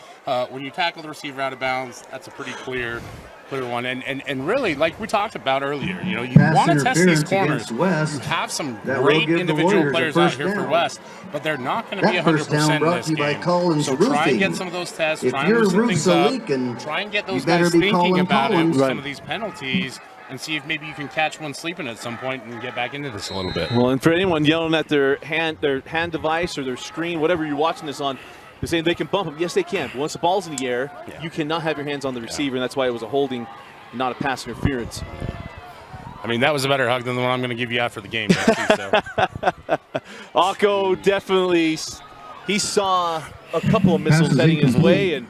when you tackle the receiver out of bounds, that's a pretty clear one. And really, like we talked about earlier, you want to test these corners. West, you have some that great will give the individual Warriors players a out first here for down. West, but they're not going to be That first 100% down in brought this to you by game. Collins So try and Roofing. get some of those tests, If try and your loosen roof's things a up, leaking, try and get those you better guys be thinking calling about it Collins. with some of these penalties, and see if maybe you can catch one sleeping at some point and get back into this a little bit. Well, and for anyone yelling at their hand device or their screen, whatever you're watching this on, they're saying they can bump them. Yes, they can. But once the ball's in the air, you cannot have your hands on the receiver, and that's why it was a holding, not a pass interference. I mean, that was a better hug than the one I'm going to give you after the game. Akko definitely, he saw a couple of missiles heading his way, and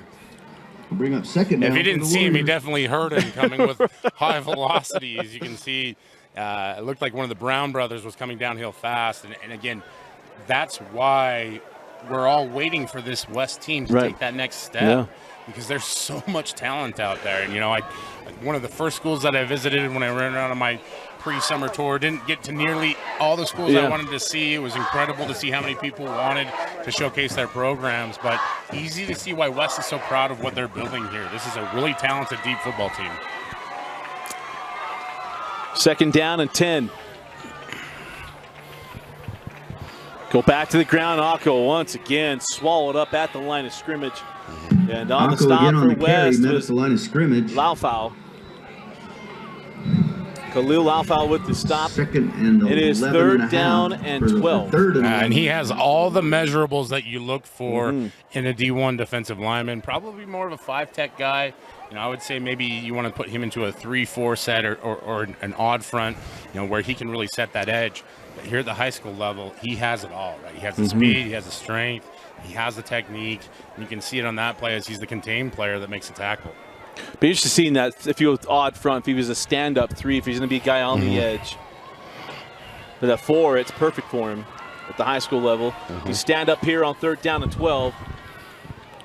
bring up 2nd down. if he didn't for the see him, he Warriors. definitely heard him coming with high velocity. As you can see, it looked like one of the Brown brothers was coming downhill fast. And again, that's why we're all waiting for this West team to take that next step. Because there's so much talent out there. And, one of the first schools that I visited when I ran around on my pre-summer tour, didn't get to nearly all the schools I wanted to see. It was incredible to see how many people wanted to showcase their programs. But easy to see why West is so proud of what they're building here. This is a really talented deep football team. 2nd down and 10. Go back to the ground. Akko once again swallowed up at the line of scrimmage. And on the Akko stop again on for the carry, West met at was the line of scrimmage. Laufau. Khalil Alfal with the stop. Second and It is 11 third and a half down and for the 12. third and And he 11. has all the measurables that you look for in a D1 defensive lineman. Probably more of a 5-tech guy. I would say maybe you want to put him into a 3-4 set or an odd front, where he can really set that edge. But here at the high school level, he has it all, right? He has the speed, he has the strength, he has the technique. And you can see it on that play as he's the contained player that makes a tackle. Be interested to see that if he was odd front, if he was a stand-up 3, if he's going to be a guy on the edge. But at 4, it's perfect for him at the high school level. You stand up here on third down and 12.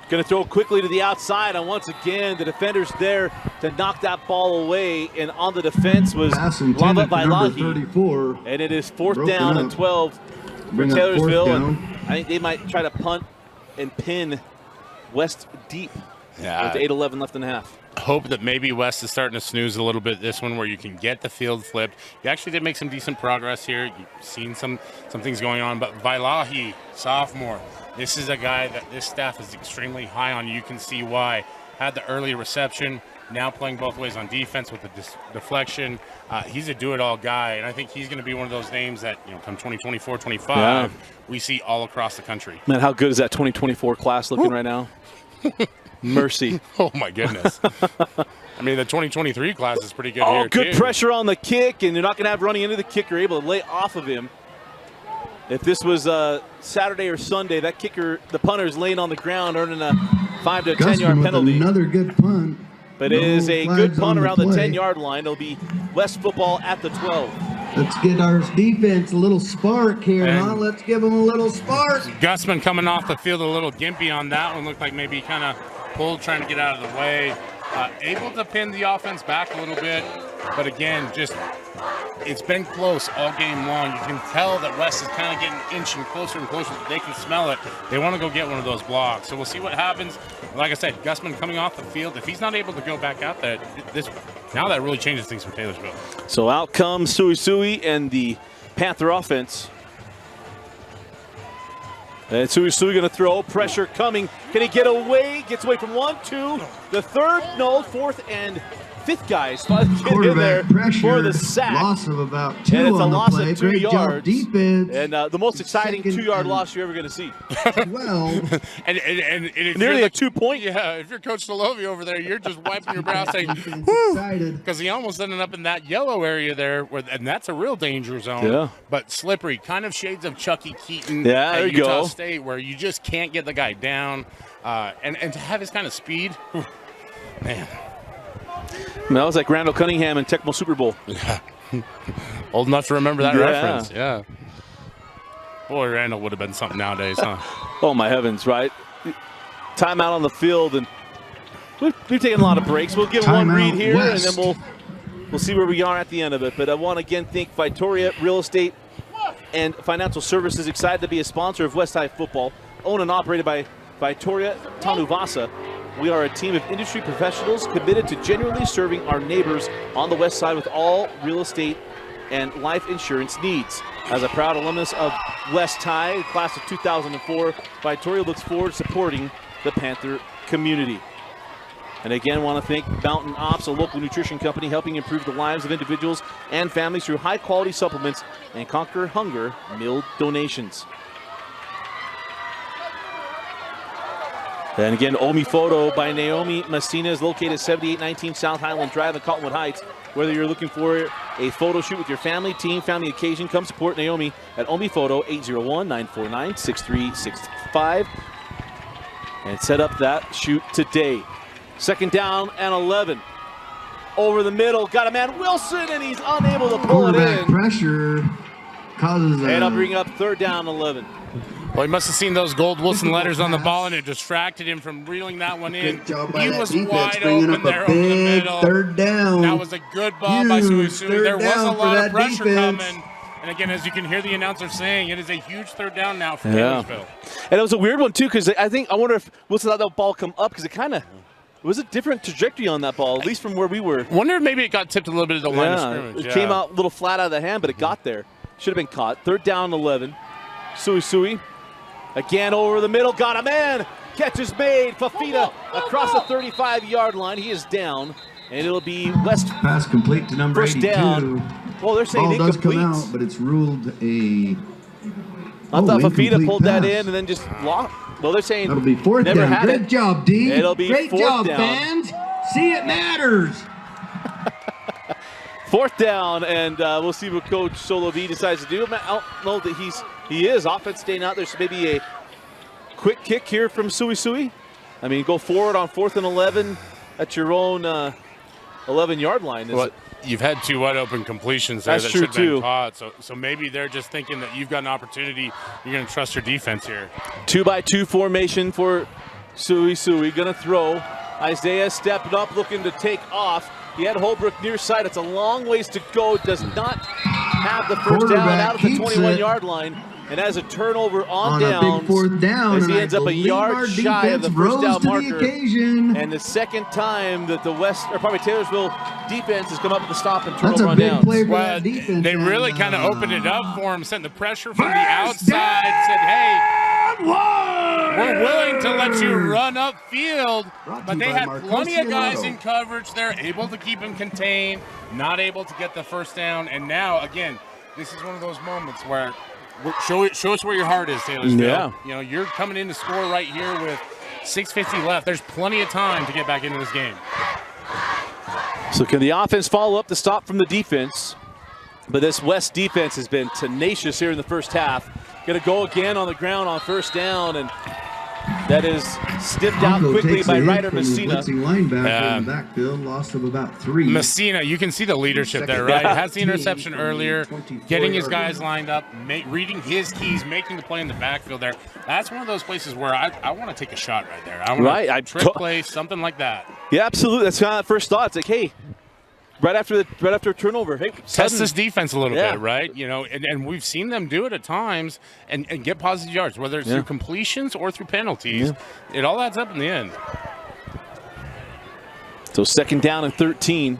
Going to throw quickly to the outside, and once again, the defender's there to knock that ball away. And on the defense was Vailahi. And it is fourth down and 12 for Taylorsville. And I think they might try to punt and pin West deep. Yeah. With 8:11 left in the half. Hope that maybe West is starting to snooze a little bit this one, where you can get the field flipped. You actually did make some decent progress here. You've seen some things going on, but Vailahi, sophomore, this is a guy that this staff is extremely high on. You can see why. Had the early reception, now playing both ways on defense with the deflection. He's a do-it-all guy, and I think he's going to be one of those names that, come 2024-25, we see all across the country. Man, how good is that 2024 class looking right now? Mercy. Oh, my goodness. I mean, the 2023 class is pretty good here, Oh, good too. pressure on the kick, and you're not going to have running into the kicker, able to lay off of him. If this was Saturday or Sunday, that kicker, the punter, is laying on the ground, earning a 5 to 10-yard penalty. Another good punt. But it is a good punt around the 10-yard line. It'll be West football at the 12. Let's get our defense a little spark here, huh? Let's give them a little spark. Gussman coming off the field a little gimpy on that one. Looked like maybe he kind of pulled, trying to get out of the way. Able to pin the offense back a little bit. But again, it's been close all game long. You can tell that West is kind of getting inching closer and closer. They can smell it. They want to go get one of those blocks. So we'll see what happens. Like I said, Gussman coming off the field. If he's not able to go back out there, now that really changes things for Taylorsville. So out comes SueSue and the Panther offense. And SueSue going to throw. Pressure coming. Can he get away? Gets away from 1, 2. The third, no, fourth and fifth guys. Get in there for the sack. Loss of about 2 and it's a on loss the play. of 2 Great yards. Defense. And the most exciting 2-yard loss you're ever going to see. Well, and if nearly you're a 2-point. Yeah, if you're Coach Delovey over there, you're just wiping your brow saying, because he almost ended up in that yellow area there, and that's a real danger zone. Yeah. But slippery, kind of shades of Chucky Keaton there at you Utah go. State, where you just can't get the guy down. And to have his kind of speed, man. That was like Randall Cunningham in Tecmo Super Bowl. Yeah. Old enough to remember that reference. Yeah. Boy, Randall would have been something nowadays, huh? Oh, my heavens, right? Timeout on the field, and we've taken a lot of breaks. We'll give one read here, West. And then we'll see where we are at the end of it. But I want to again thank Victoria Real Estate and Financial Services, excited to be a sponsor of West High Football, owned and operated by Victoria Tanuvasa. We are a team of industry professionals committed to genuinely serving our neighbors on the West Side with all real estate and life insurance needs. As a proud alumnus of West High, class of 2004, Victoria looks forward to supporting the Panther community. And again, I want to thank Mountain Ops, a local nutrition company helping improve the lives of individuals and families through high-quality supplements and Conquer Hunger meal donations. And again, Omi Photo by Naomi Messina is located at 7819 South Highland Drive in Cottonwood Heights. Whether you're looking for a photo shoot with your family, team, family occasion, come support Naomi at Omi Photo, 801-949-6365. And set up that shoot today. Second down and 11. Over the middle, got a man, Wilson, and he's unable to pull it in. Pressure causes and I'll bring up third down 11. Well, he must have seen those gold Wilson letters on the ball, and it distracted him from reeling that one in. Good job by he that was defense, wide bringing open up there a over the big middle. third down. That was a good ball by SueSue. There was a lot of pressure defense. coming. And again, as you can hear the announcer saying, it is a huge third down now for Taylorsville. And it was a weird one, too, because I wonder if Wilson let that ball come up, because it was a different trajectory on that ball, at least from where we were. Wonder if maybe it got tipped a little bit at the line of scrimmage. It came out a little flat out of the hand, but it got there. Should have been caught. Third down 11. SueSue. Again over the middle, got a man. Catch is made. Fafita across the 35-yard line. He is down and it'll be West. Pass complete to number First 82. down. Well, they're saying Ball does incomplete. come out, but it's ruled a. I thought Fafita incomplete pulled that pass. in and then just lost. Well, they're saying That'll be fourth never down. had Great it. job, D. It'll be Great fourth job, down. fans. See, it matters. Fourth down, and we'll see what Coach Solovi decides to do. I don't know that he is. Offense staying out there, so maybe a quick kick here from SueSue. I mean, go forward on 4th and 11 at your own 11-yard line. Well, you've had 2 wide open completions there that should have been caught. So maybe they're just thinking that you've got an opportunity. You're going to trust your defense here. 2-by-2 formation for SueSue. Going to throw. Isaiah stepping up, looking to take off. He had Holbrook near side. It's a long ways to go. Does not have the first down out of the 21-yard line. And has a turnover on a big fourth down, as he and ends I up a believe yard our shy of the defense first down rose to the marker. occasion. And the second time that the Taylorsville defense has come up with the stop and That's turnover a on big downs. play for Well, that defense. they really kind of opened it up for him, sent the pressure from the outside, said, hey, we're willing to let you run upfield, but they had plenty of guys in coverage. They're able to keep him contained, not able to get the first down. And now, again, this is one of those moments where show us where your heart is, Taylorsville. Yeah. You know, you're coming in to score right here with 6:50 left. There's plenty of time to get back into this game. So can the offense follow up the stop from the defense? But this West defense has been tenacious here in the first half. Going to go again on the ground on first down, and that is sniffed out quickly by Ryder Messina. Linebacker in the backfield, loss of about 3. Messina, you can see the leadership there, right? Has the interception earlier, getting his guys lined up, reading his keys, making the play in the backfield there. That's one of those places where I want to take a shot right there. I want to trick play, something like that. Yeah, absolutely. That's kind of the first thought. It's like, hey, right after a turnover, hey, test this defense a little bit, right? You know, and we've seen them do it at times and get positive yards, whether it's through completions or through penalties. It all adds up in the end. So 2nd down and 13.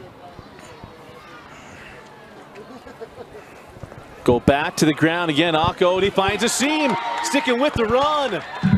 Go back to the ground again. Akko, and he finds a seam, sticking with the run.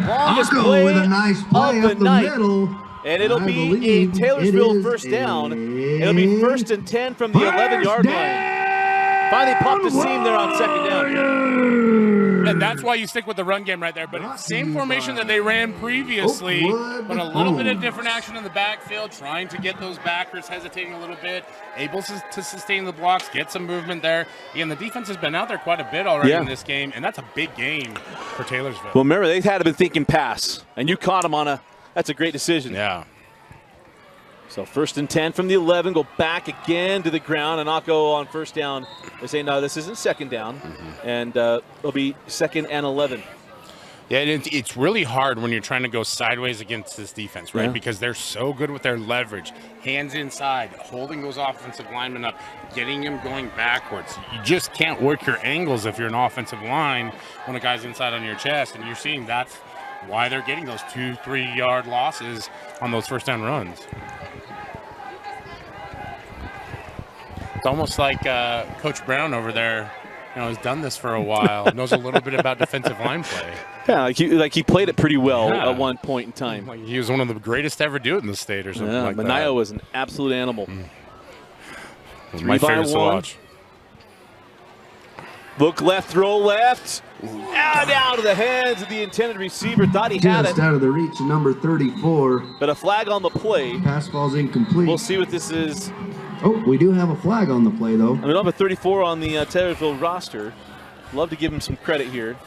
Longest Akko play with a nice play of the up the night. middle. And it'll be a Taylorsville first down. It'll be 1st and 10 from the 11-yard line. Finally popped a seam there on 2nd down. And that's why you stick with the run game right there. But same formation that they ran previously, but a little bit of different action in the backfield, trying to get those backers hesitating a little bit, able to sustain the blocks, get some movement there. Again, the defense has been out there quite a bit already in this game, and that's a big game for Taylorsville. Well, remember, they had been thinking pass, and you caught them on a – that's a great decision. Yeah. So 1st and 10 from the 11. Go back again to the ground. And Akko on first down. They say, no, this isn't 2nd down. And it'll be 2nd and 11. Yeah, it's really hard when you're trying to go sideways against this defense, right? Because they're so good with their leverage. Hands inside, holding those offensive linemen up, getting them going backwards. You just can't work your angles if you're an offensive line when a guy's inside on your chest. And you're seeing that's why they're getting those 2-3 yard losses on those first down runs. It's almost like Coach Brown over there, you know, has done this for a while, knows a little bit about defensive line play. Yeah, like he played it pretty well at one point in time. Like he was one of the greatest to ever do it in the state or something like that. Manio was an absolute animal. It was my favorite to watch. Look left, throw left. Out of the hands of the intended receiver. Thought he had it. Just out of the reach of number 34. But a flag on the play. Pass ball's incomplete. We'll see what this is. Oh, we do have a flag on the play, though. I mean, number 34 on the Taylorsville roster. Love to give him some credit here.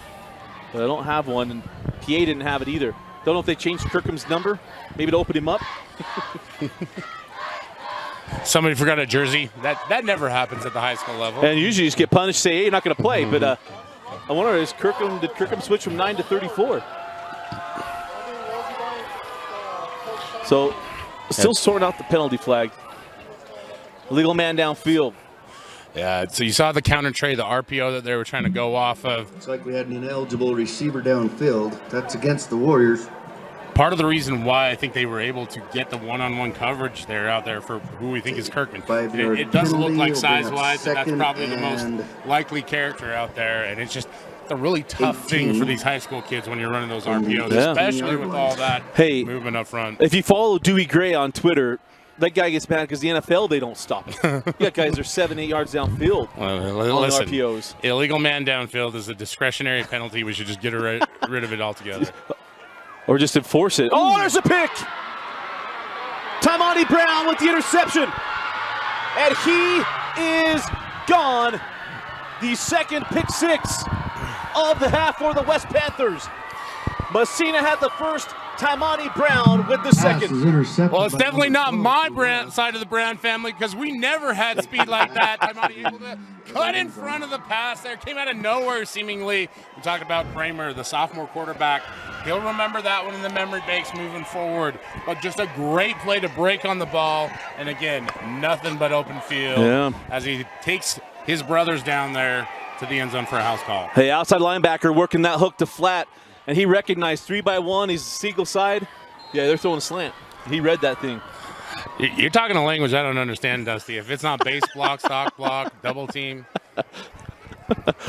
But I don't have one, and PA didn't have it either. Don't know if they changed Kirkham's number. Maybe to open him up. Somebody forgot a jersey. That never happens at the high school level. And usually you just get punished, say, hey, you're not going to play. But I wonder, did Kirkham switch from 9 to 34? So, still sorting out the penalty flag. Illegal man downfield. Yeah, so you saw the counter trade, the RPO that they were trying to go off of. Looks like we had an ineligible receiver downfield. That's against the Warriors. Part of the reason why I think they were able to get the one-on-one coverage there out there for who we think is Kirkman. It does look like size-wise that that's probably the most likely character out there, and it's just a really tough thing for these high school kids when you're running those RPOs, especially with all that movement up front. If you follow Dewey Gray on Twitter, that guy gets mad because the NFL, they don't stop it. You got guys that are 7, 8 yards downfield on listen, RPOs. Illegal man downfield is a discretionary penalty. We should just get rid of it altogether. Or just enforce it. Oh, there's a pick! Tymani Brown with the interception. And he is gone. The second pick six of the half for the West Panthers. Messina had the first. Tymani Brown with the second. Well, it's definitely not my side of the Brown family because we never had speed like that. Tymani able to cut in front of the pass there. Came out of nowhere, seemingly. We talked about Kramer, the sophomore quarterback. He'll remember that one in the memory banks moving forward. But just a great play to break on the ball. And again, nothing but open field as he takes his brothers down there to the end zone for a house call. Hey, outside linebacker working that hook to flat. And he recognized 3-by-1. He's Seagull side. Yeah, they're throwing a slant. He read that thing. You're talking a language I don't understand, Dusty. If it's not base block, stock block, double team.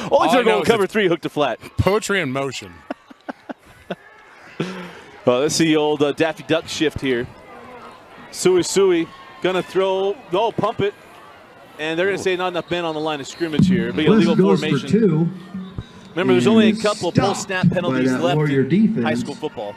All they're going cover 3, hook to flat. Poetry in motion. Well, let's see the old Daffy Duck shift here. SueSue going to throw. No, pump it. And they're going to say not enough men on the line of scrimmage here. Big illegal formation. For 2. Remember, there's only a couple of post-snap penalties left in high school football.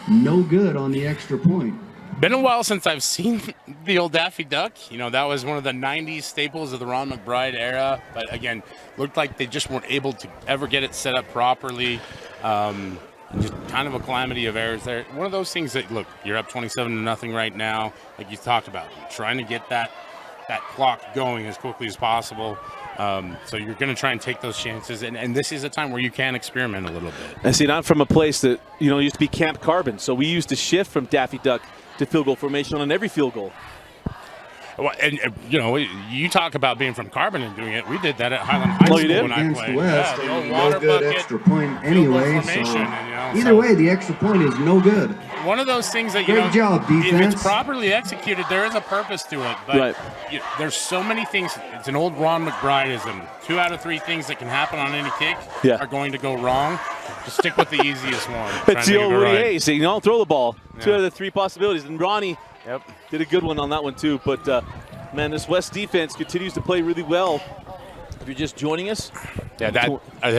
No good on the extra point. Been a while since I've seen the old Daffy Duck. You know, that was one of the 90s staples of the Ron McBride era. But, again, looked like they just weren't able to ever get it set up properly. Just kind of a calamity of errors there. One of those things that, look, you're up 27-0 right now. Like you talked about, trying to get that clock going as quickly as possible. So you're going to try and take those chances, and this is a time where you can experiment a little bit. And see, I'm from a place that, used to be Camp Carbon, so we used to shift from Daffy Duck to field goal formation on every field goal. Well, and you talk about being from Carbon and doing it. We did that at Highland High School when I played. West, the old no water good bucket, extra point anyway. Either way, the extra point is no good. One of those things that Great job, defense. If it's properly executed, there is a purpose to it. But there's so many things. It's an old Ron McBrideism. 2 out of 3 things that can happen on any kick are going to go wrong. Just stick with the easiest one. It's the old Woody Hayes. Throw the ball. 2 out of the 3 possibilities. And Ronnie did a good one on that one too. But man, this West defense continues to play really well. If you're just joining us, have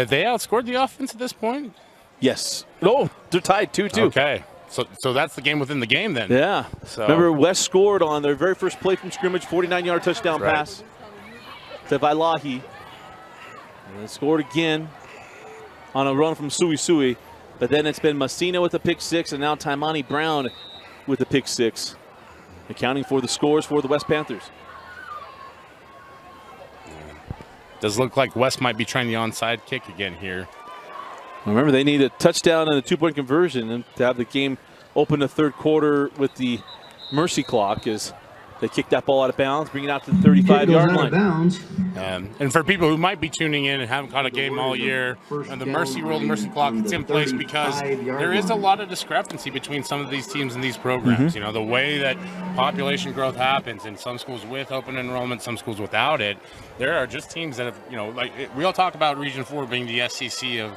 they outscored the offense at this point? Yes. No, they're tied 2-2. Okay. So that's the game within the game then. Yeah. So. Remember, West scored on their very first play from scrimmage, 49-yard touchdown pass to Vailahi. And they scored again on a run from SueSue. But then it's been Masina with a pick 6, and now Tymani Brown with the pick 6, accounting for the scores for the West Panthers. Does look like West might be trying the onside kick again here. Remember, they need a touchdown and a 2-point conversion and to have the game open the third quarter with the mercy clock as they kick that ball out of bounds, bring it out to the 35-yard line. And for people who might be tuning in and haven't caught a game all year, the mercy rule, the mercy clock, it's in place because there is a lot of discrepancy between some of these teams and these programs. The way that population growth happens in some schools with open enrollment, some schools without it, there are just teams that have, we all talk about Region 4 being the SEC of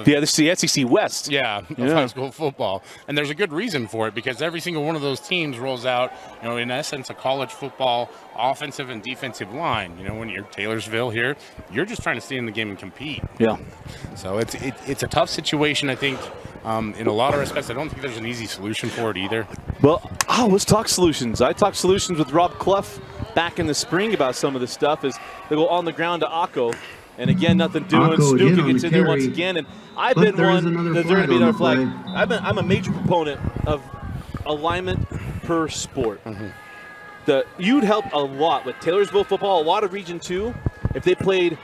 this is the SEC West. Of high school football. And there's a good reason for it because every single one of those teams rolls out, in essence, a college football offensive and defensive line. When you're Taylorsville here, you're just trying to stay in the game and compete. Yeah. So it's a tough situation, I think. In a lot of respects, I don't think there's an easy solution for it either. Well, let's talk solutions. I talked solutions with Rob Clough back in the spring about some of this stuff as they go on the ground to Akko. And again, nothing doing. Snuka gets in there once again. And I've been one. There's going to be another flag. I'm a major proponent of alignment per sport. You'd help a lot with Taylorsville football, a lot of Region 2, if they played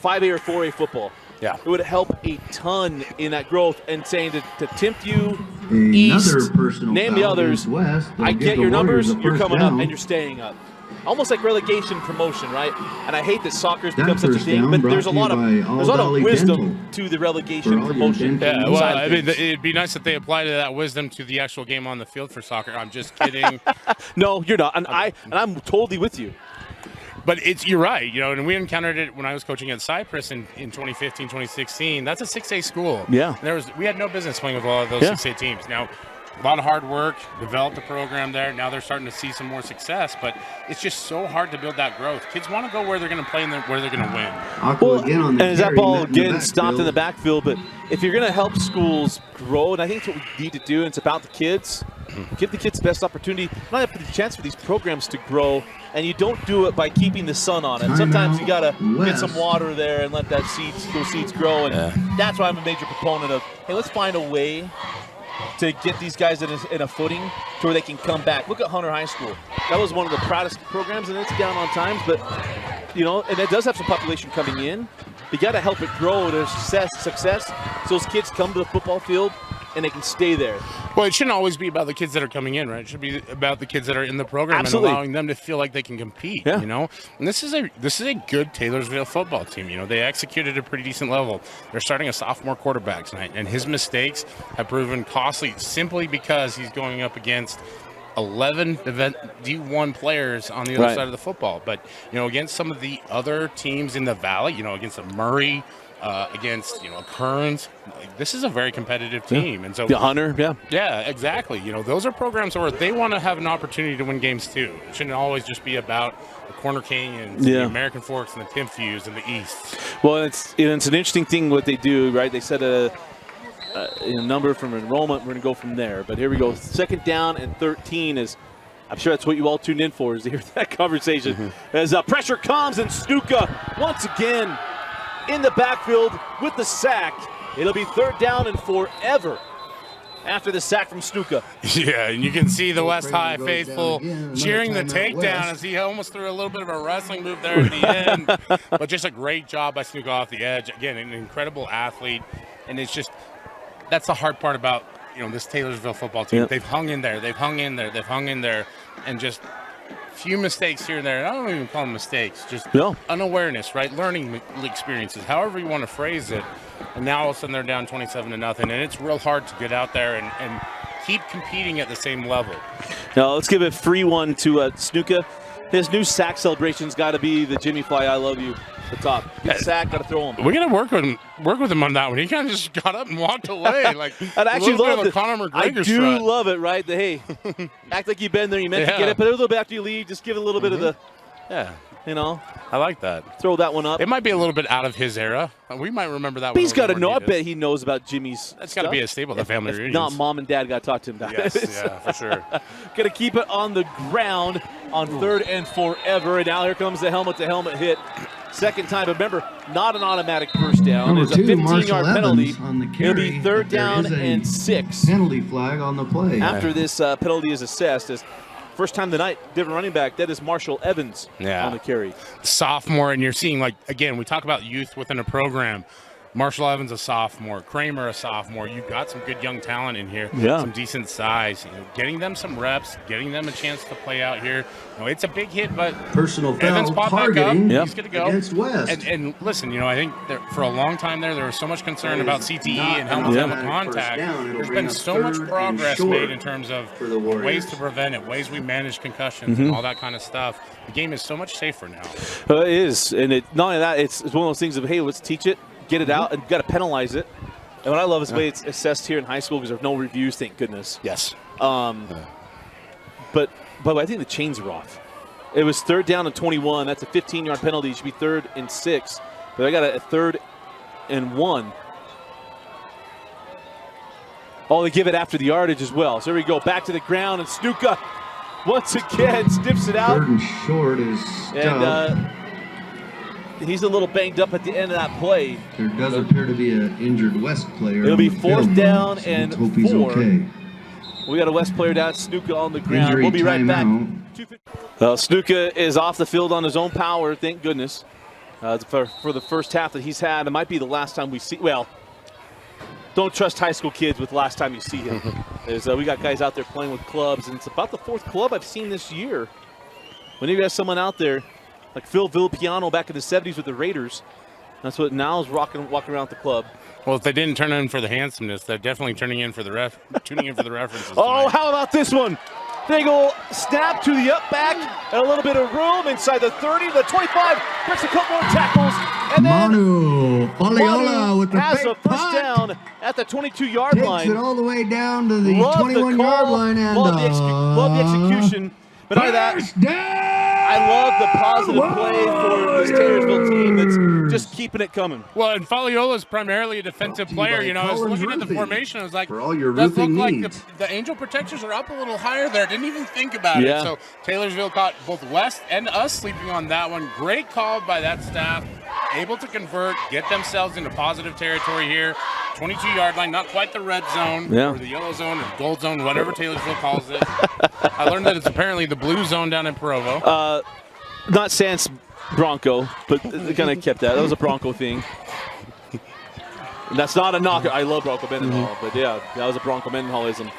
5A or 4A football. Yeah. It would help a ton in that growth and saying to tempt you east, name the others. I get your numbers, you're coming up and you're staying up. Almost like relegation promotion, right? And I hate that soccer's become such a thing, but there's a lot of wisdom to the relegation promotion. Yeah, well, I mean, it'd be nice if they applied that wisdom to the actual game on the field for soccer. I'm just kidding. No, you're not, and I'm totally with you. But you're right, and we encountered it when I was coaching at Cypress in 2015, 2016. That's a 6A school. Yeah. And we had no business playing with a lot of those 6A teams. Now, a lot of hard work, developed a program there. Now they're starting to see some more success, but it's just so hard to build that growth. Kids want to go where they're going to play and where they're going to win. Well, and is that ball getting stopped in the backfield? But if you're going to help schools grow, and I think it's what we need to do, and it's about the kids, give the kids the best opportunity, not have the chance for these programs to grow, and you don't do it by keeping the sun on it. Sometimes you got to get some water there and let those seeds grow, and that's why I'm a major proponent of, hey, let's find a way to get these guys in a footing to where they can come back. Look at Hunter High School. That was one of the proudest programs, and it's down on times, but, you know, and it does have some population coming in. You got to help it grow to success so those kids come to the football field and they can stay there. Well, it shouldn't always be about the kids that are coming in, right? It should be about the kids that are in the program. Absolutely. And allowing them to feel like they can compete, you know? And this is a good Taylorsville football team. You know, they executed at a pretty decent level. They're starting a sophomore quarterback tonight, and his mistakes have proven costly simply because he's going up against 11 D1 players on the other side of the football. But, you know, against some of the other teams in the Valley, you know, against the Murray, against, you know, Kearns, this is a very competitive team. And so the Hunter, yeah, exactly. You know, those are programs where they want to have an opportunity to win games too. It shouldn't always just be about the Corner Canyons, the American Forks, and the Timpviews and the East. Well, it's an interesting thing what they do, right? They set a number from enrollment. We're going to go from there. But here we go. 2nd down and 13 is, I'm sure that's what you all tuned in for, is to hear that conversation. As pressure comes, and Stuka once again in the backfield with the sack. It'll be 3rd down and forever after the sack from Stuka. Yeah, and you can see the West High faithful cheering the takedown as he almost threw a little bit of a wrestling move there at the end. But just a great job by Stuka off the edge. Again, an incredible athlete. And it's just, that's the hard part about, you know, this Taylorsville football team. They've hung in there. They've hung in there. They've hung in there. And just few mistakes here and there. And I don't even call them mistakes. Just unawareness, right? Learning experiences, however you want to phrase it. And now all of a sudden they're down 27-0. And it's real hard to get out there and keep competing at the same level. Now let's give a free one to Stuka. His new sack celebration's got to be the Jimmy Fly, I love you. The top. Good sack, got to throw him. We're gonna work with him on that one. He kind of just got up and walked away, like I actually love it. Conor McGregor I do strut. love it, right? Hey, act like you've been there, you meant to get it, but a little bit after you leave, just give it a little bit of the, you know. I like that. Throw that one up. It might be a little bit out of his era. We might remember that. But he's got to know. I bet he knows about Jimmy's. That's got to be a staple of the family reunions. Not mom and dad got to talk to him about it. Yes, yeah, for sure. Going to keep it on the ground on 3rd and forever. And now here comes the helmet-to-helmet hit. 2nd time. But remember, not an automatic first down. It's a 15-yard penalty. It'll be 3rd down and 6. Penalty flag on the play. After this penalty is assessed, as first time tonight, different running back. That is Marshall Evans on the carry. Sophomore, and you're seeing, like, again, we talk about youth within a program. Marshall Evans a sophomore, Kramer a sophomore. You've got some good young talent in here, some decent size. You know, getting them some reps, getting them a chance to play out here. You know, it's a big hit, but personal Evans foul popped back up. He's going to go against West. And listen, you know, I think for a long time there was so much concern about CTE and helmet-to-helmet contact. There's been so much progress made in terms of ways to prevent it, ways we manage concussions, and all that kind of stuff. The game is so much safer now. It is, and not only that, it's one of those things of, hey, let's teach it. Get it out, and you've got to penalize it. And what I love is the way it's assessed here in high school because there's no reviews, thank goodness. Yes. But I think the chains are off. It was 3rd down and 21. That's a 15-yard penalty. It should be 3rd and 6. But I got a 3rd and 1. Oh, they give it after the yardage as well. So here we go. Back to the ground, and Stuka once again sniffs it out. 3rd and short is and he's a little banged up at the end of that play. There does appear to be an injured West player. It'll be 4th down and 4. He's okay. We got a West player down, Stuka on the ground. We'll be right back. Stuka is off the field on his own power, thank goodness. For the first half that he's had, it might be the last time we see. Well, don't trust high school kids with the last time you see him. We got guys out there playing with clubs, and it's about the 4th club I've seen this year. When you got someone out there like Phil Villapiano back in the 70s with the Raiders, that's what now is walking around the club. Well, if they didn't turn in for the handsomeness, they're definitely tuning in for the references. Oh, how about this one? Big ol' snap to the up back, and a little bit of room inside the 30, the 25, breaks a couple more tackles, And then Manu Faliola with the has fake a first punt. down at the 22-yard Takes line. it all the way down to the Love 21-yard line. And love the execution. But out of that, first down. I love the positive play for this Taylorsville team that's just keeping it coming. Well, and Faliola is primarily a defensive player. You know, I was looking at the formation. I was like, for all your does look roofing like needs. the Angel protectors are up a little higher there. Didn't even think about Yeah. it. So Taylorsville caught both West and us sleeping on that one. Great call by that staff. Able to convert, get themselves into positive territory here. 22-yard line, not quite the red zone or the yellow zone or gold zone, whatever Taylorsville calls it. I learned that it's apparently the blue zone down in Provo. Not Sans Bronco, but they kind of kept that. That was a Bronco thing. And that's not a knocker. I love Bronco Mendenhall, but yeah, that was a Bronco Mendenhallism.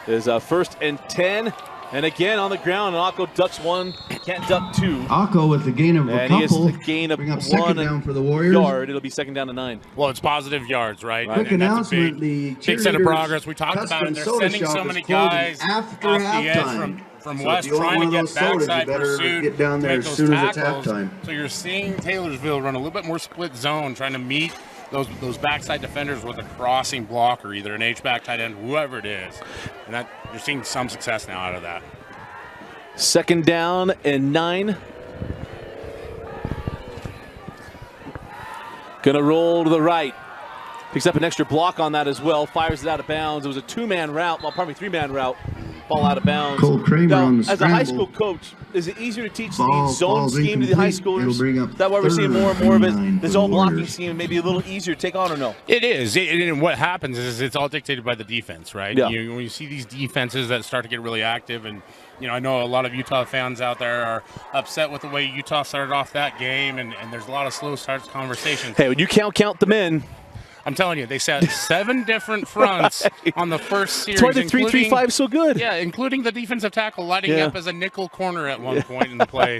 Is first and 10, and again on the ground, and Akko ducks one, can't duck two. Akko with the gain of a And he couple. gets the gain of Bring up 1 second down for the Warriors. yard. It'll be second down to 9. Well, it's positive yards, right? Quick And that's a announcement, big, the big set of cheerleaders' progress. We talked about it. They're custom soda sending so shop many is closing guys after off the edge halftime. from So West if you want trying to one of get those sodas, you backside better pursuit. get down to there make as those soon as it's tackles. halftime. So you're seeing Taylorsville run a little bit more split zone, trying to meet those backside defenders with a crossing blocker, either an H-back, tight end, whoever it is. And that you're seeing some success now out of that. Second down and 9. Gonna roll to the right. Picks up an extra block on that as well. Fires it out of bounds. It was a 2-man route, well, probably 3-man route. Ball out of bounds. Cole Kramer now, on the as a high scramble. school coach, is it easier to teach Ball the zone falls scheme to the high incomplete. It'll schoolers? bring up Is that why we're seeing more and third more of and 9 it? for The the zone blocking Warriors. scheme may be a little easier to take on, or no? It is. And what happens is it's all dictated by the defense, right? Yeah. When you see these defenses that start to get really active, and I know a lot of Utah fans out there are upset with the way Utah started off that game, and there's a lot of slow starts conversations. Hey, when you count the men. I'm telling you, they set 7 different fronts on the first series. That's why the 3-3-5 is so good. Yeah, including the defensive tackle lighting Yeah. up as a nickel corner at one point in the play.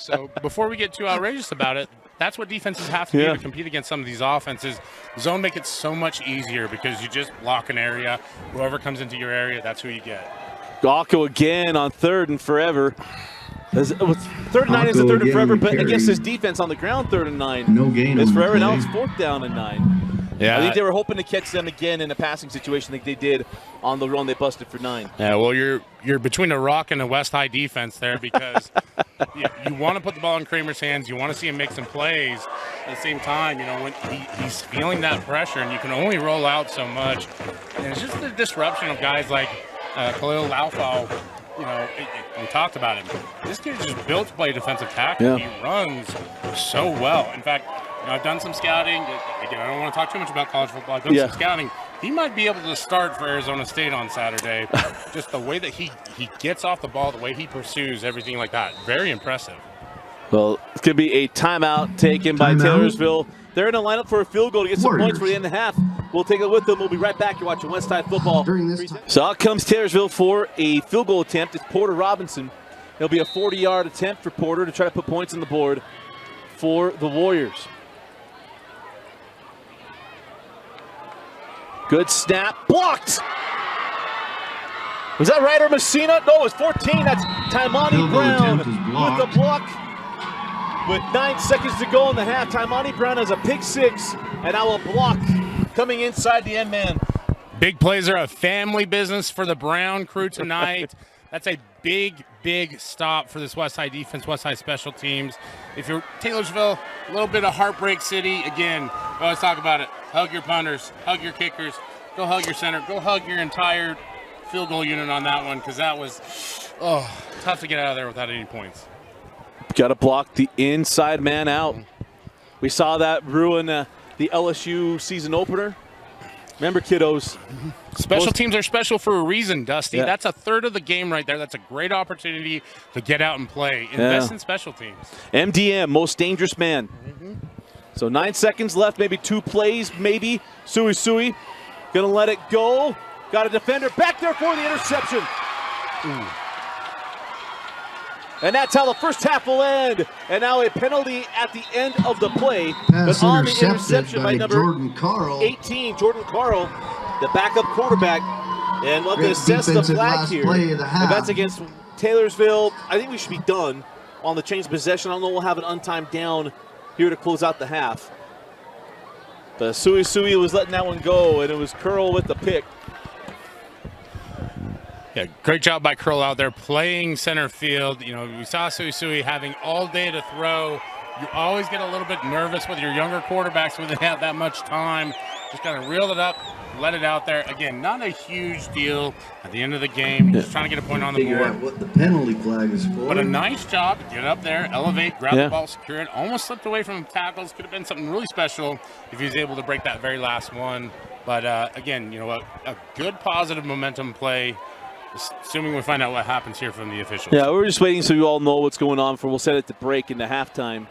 So before we get too outrageous about it, that's what defenses have to do to compete against some of these offenses. Zone make it so much easier because you just block an area. Whoever comes into your area, that's who you get. Akko again on 3rd and forever. Third and 9 is a Akko 3rd and forever, again but carry. against this defense on the ground, 3rd and 9. No gain It's on the forever. Now play. it's 4th down and 9. Yeah, I think they were hoping to catch them again in a passing situation like they did on the run they busted for 9. Yeah, well, you're between a rock and a West High defense there because you want to put the ball in Kramer's hands. You want to see him make some plays. At the same time, when he's feeling that pressure, and you can only roll out so much. And it's just the disruption of guys like Khalil Laufau. We talked about him. This kid is just built to play defensive tackle. Yeah. He runs so well. In fact, I've done some scouting. Again, I don't want to talk too much about college football. I've done some scouting. He might be able to start for Arizona State on Saturday. Just the way that he gets off the ball, the way he pursues, everything like that. Very impressive. Well, it's going to be a timeout taken by Taylorsville. They're in a lineup for a field goal to get some points for the end of the half. We'll take it with them. We'll be right back. You're watching West High football. During this time. So out comes Taylorsville for a field goal attempt. It's Porter Robinson. It'll be a 40-yard attempt for Porter to try to put points on the board for the Warriors. Good snap. Blocked. Was that Ryder Messina? No, it was 14. That's Tymani Field goal Brown attempt is with blocked. the block. With 9 seconds to go in the half, Tymani Brown has a pick 6, and now a block coming inside the end man. Big plays are a family business for the Brown crew tonight. That's a big, big stop for this West High defense, West High special teams. If you're Taylorsville, a little bit of heartbreak city. Again, we always talk about it. Hug your punters, hug your kickers, go hug your center, go hug your entire field goal unit on that one because that was tough to get out of there without any points. Got to block the inside man out. We saw that ruin the LSU season opener. Remember, kiddos. Special teams are special for a reason, Dusty. Yeah. That's a third of the game right there. That's a great opportunity to get out and play. Invest in special teams. MDM, most dangerous man. So 9 seconds left, maybe 2 plays, maybe. SueSue gonna let it go. Got a defender back there for the interception. And that's how the first half will end. And now a penalty at the end of the play. Pass But on the intercepted interception by number Jordan Carl. 18, Jordan Carl, the backup quarterback. And we'll have to Great assess the defensive flag last here. play of the half. If that's against Taylorsville, I think we should be done on the change of possession. I don't know we'll have an untimed down here to close out the half. But SueSue was letting that one go, and it was Curl with the pick. Yeah, great job by Curl out there playing center field. You know, we saw SueSue having all day to throw. You always get a little bit nervous with your younger quarterbacks when they have that much time. Just kind of reel it up, let it out there. Again, not a huge deal at the end of the game. Just trying to get a point on the Figure board. out what the penalty flag is for. But a nice job to get up there, elevate, grab the ball, secure it. Almost slipped away from tackles. Could have been something really special if he was able to break that very last one. But again, you know, a good positive momentum play. Assuming we find out what happens here from the officials. Yeah, we're just waiting so you all know what's going on. We'll set it to break into halftime.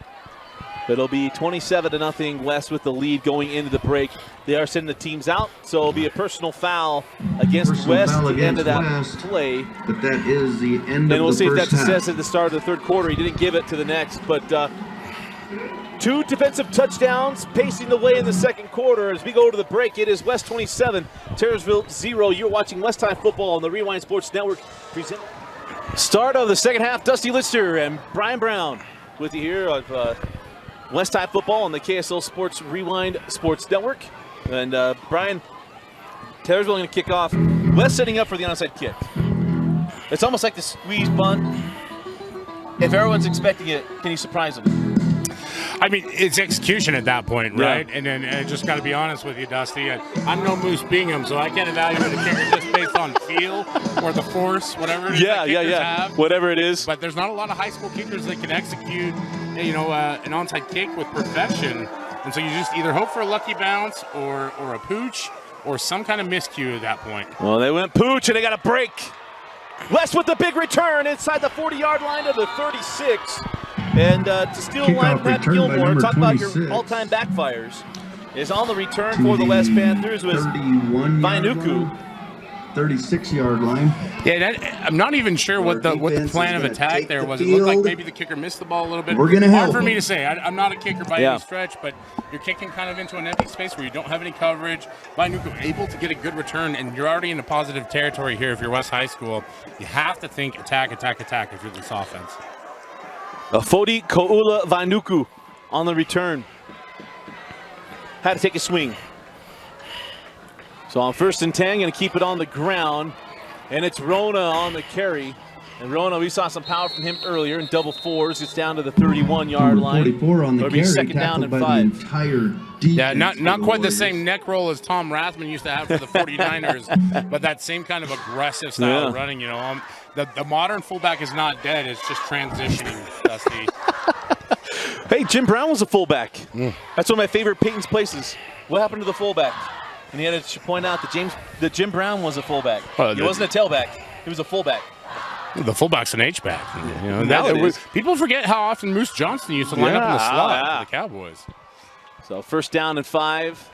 It'll be 27-0 West with the lead going into the break. They are sending the teams out, so it'll be a personal foul against West at the end of that play. But that is the end of the first half. And we'll see if that's assessed at the start of the third quarter. He didn't give it to the next, but 2 defensive touchdowns pacing the way in the second quarter. As we go to the break, it is West 27, Taylorsville 0. You're watching West Time Football on the Rewind Sports Network. Start of the second half, Dusty Lister and Brian Brown with you here of West Time Football on the KSL Sports Rewind Sports Network. And Brian, Taylorsville going to kick off. West setting up for the onside kick. It's almost like the squeeze bunt. If everyone's expecting it, can you surprise them? I mean, it's execution at that point, right? Yeah. And then I just got to be honest with you, Dusty. I'm no Moose Bingham, so I can't evaluate a kicker just based on feel or the force, whatever it is that kickers have. Whatever it is. But there's not a lot of high school kickers that can execute, you know, an onside kick with perfection. And so you just either hope for a lucky bounce or a pooch or some kind of miscue at that point. Well, they went pooch and they got a break. West with the big return inside the 40-yard line of the 36. And to steal a line from Matt Gilmore, talk about your all-time backfires, is on the return for the West Panthers was Vainuku. 36-yard line. Yeah, I'm not even sure what the plan of attack there was. It looked like maybe the kicker missed the ball a little bit. We're gonna help hard for me to say. I'm not a kicker by any stretch, but you're kicking kind of into an empty space where you don't have any coverage. Vainuku able to get a good return, and you're already in a positive territory here if you're West High School. You have to think attack, attack, attack if you're this offense. Fodi Koula Vainuku on the return. Had to take a swing. So on 1st and 10, going to keep it on the ground. And it's Rona on the carry. And Rona, we saw some power from him earlier in double fours. It's down to the 31-yard line. 44 on the It'll be carry, second down and 5. Yeah, not quite the same neck roll as Tom Rathman used to have for the 49ers, but that same kind of aggressive style of running, you know. The modern fullback is not dead. It's just transitioning, Dusty. Hey, Jim Brown was a fullback. That's one of my favorite Peyton's places. What happened to the fullback? And he had to point out that Jim Brown was a fullback. He wasn't a tailback. He was a fullback. The fullback's an H-back. You know, people forget how often Moose Johnson used to line up in the slot for the Cowboys. So 1st down and 5.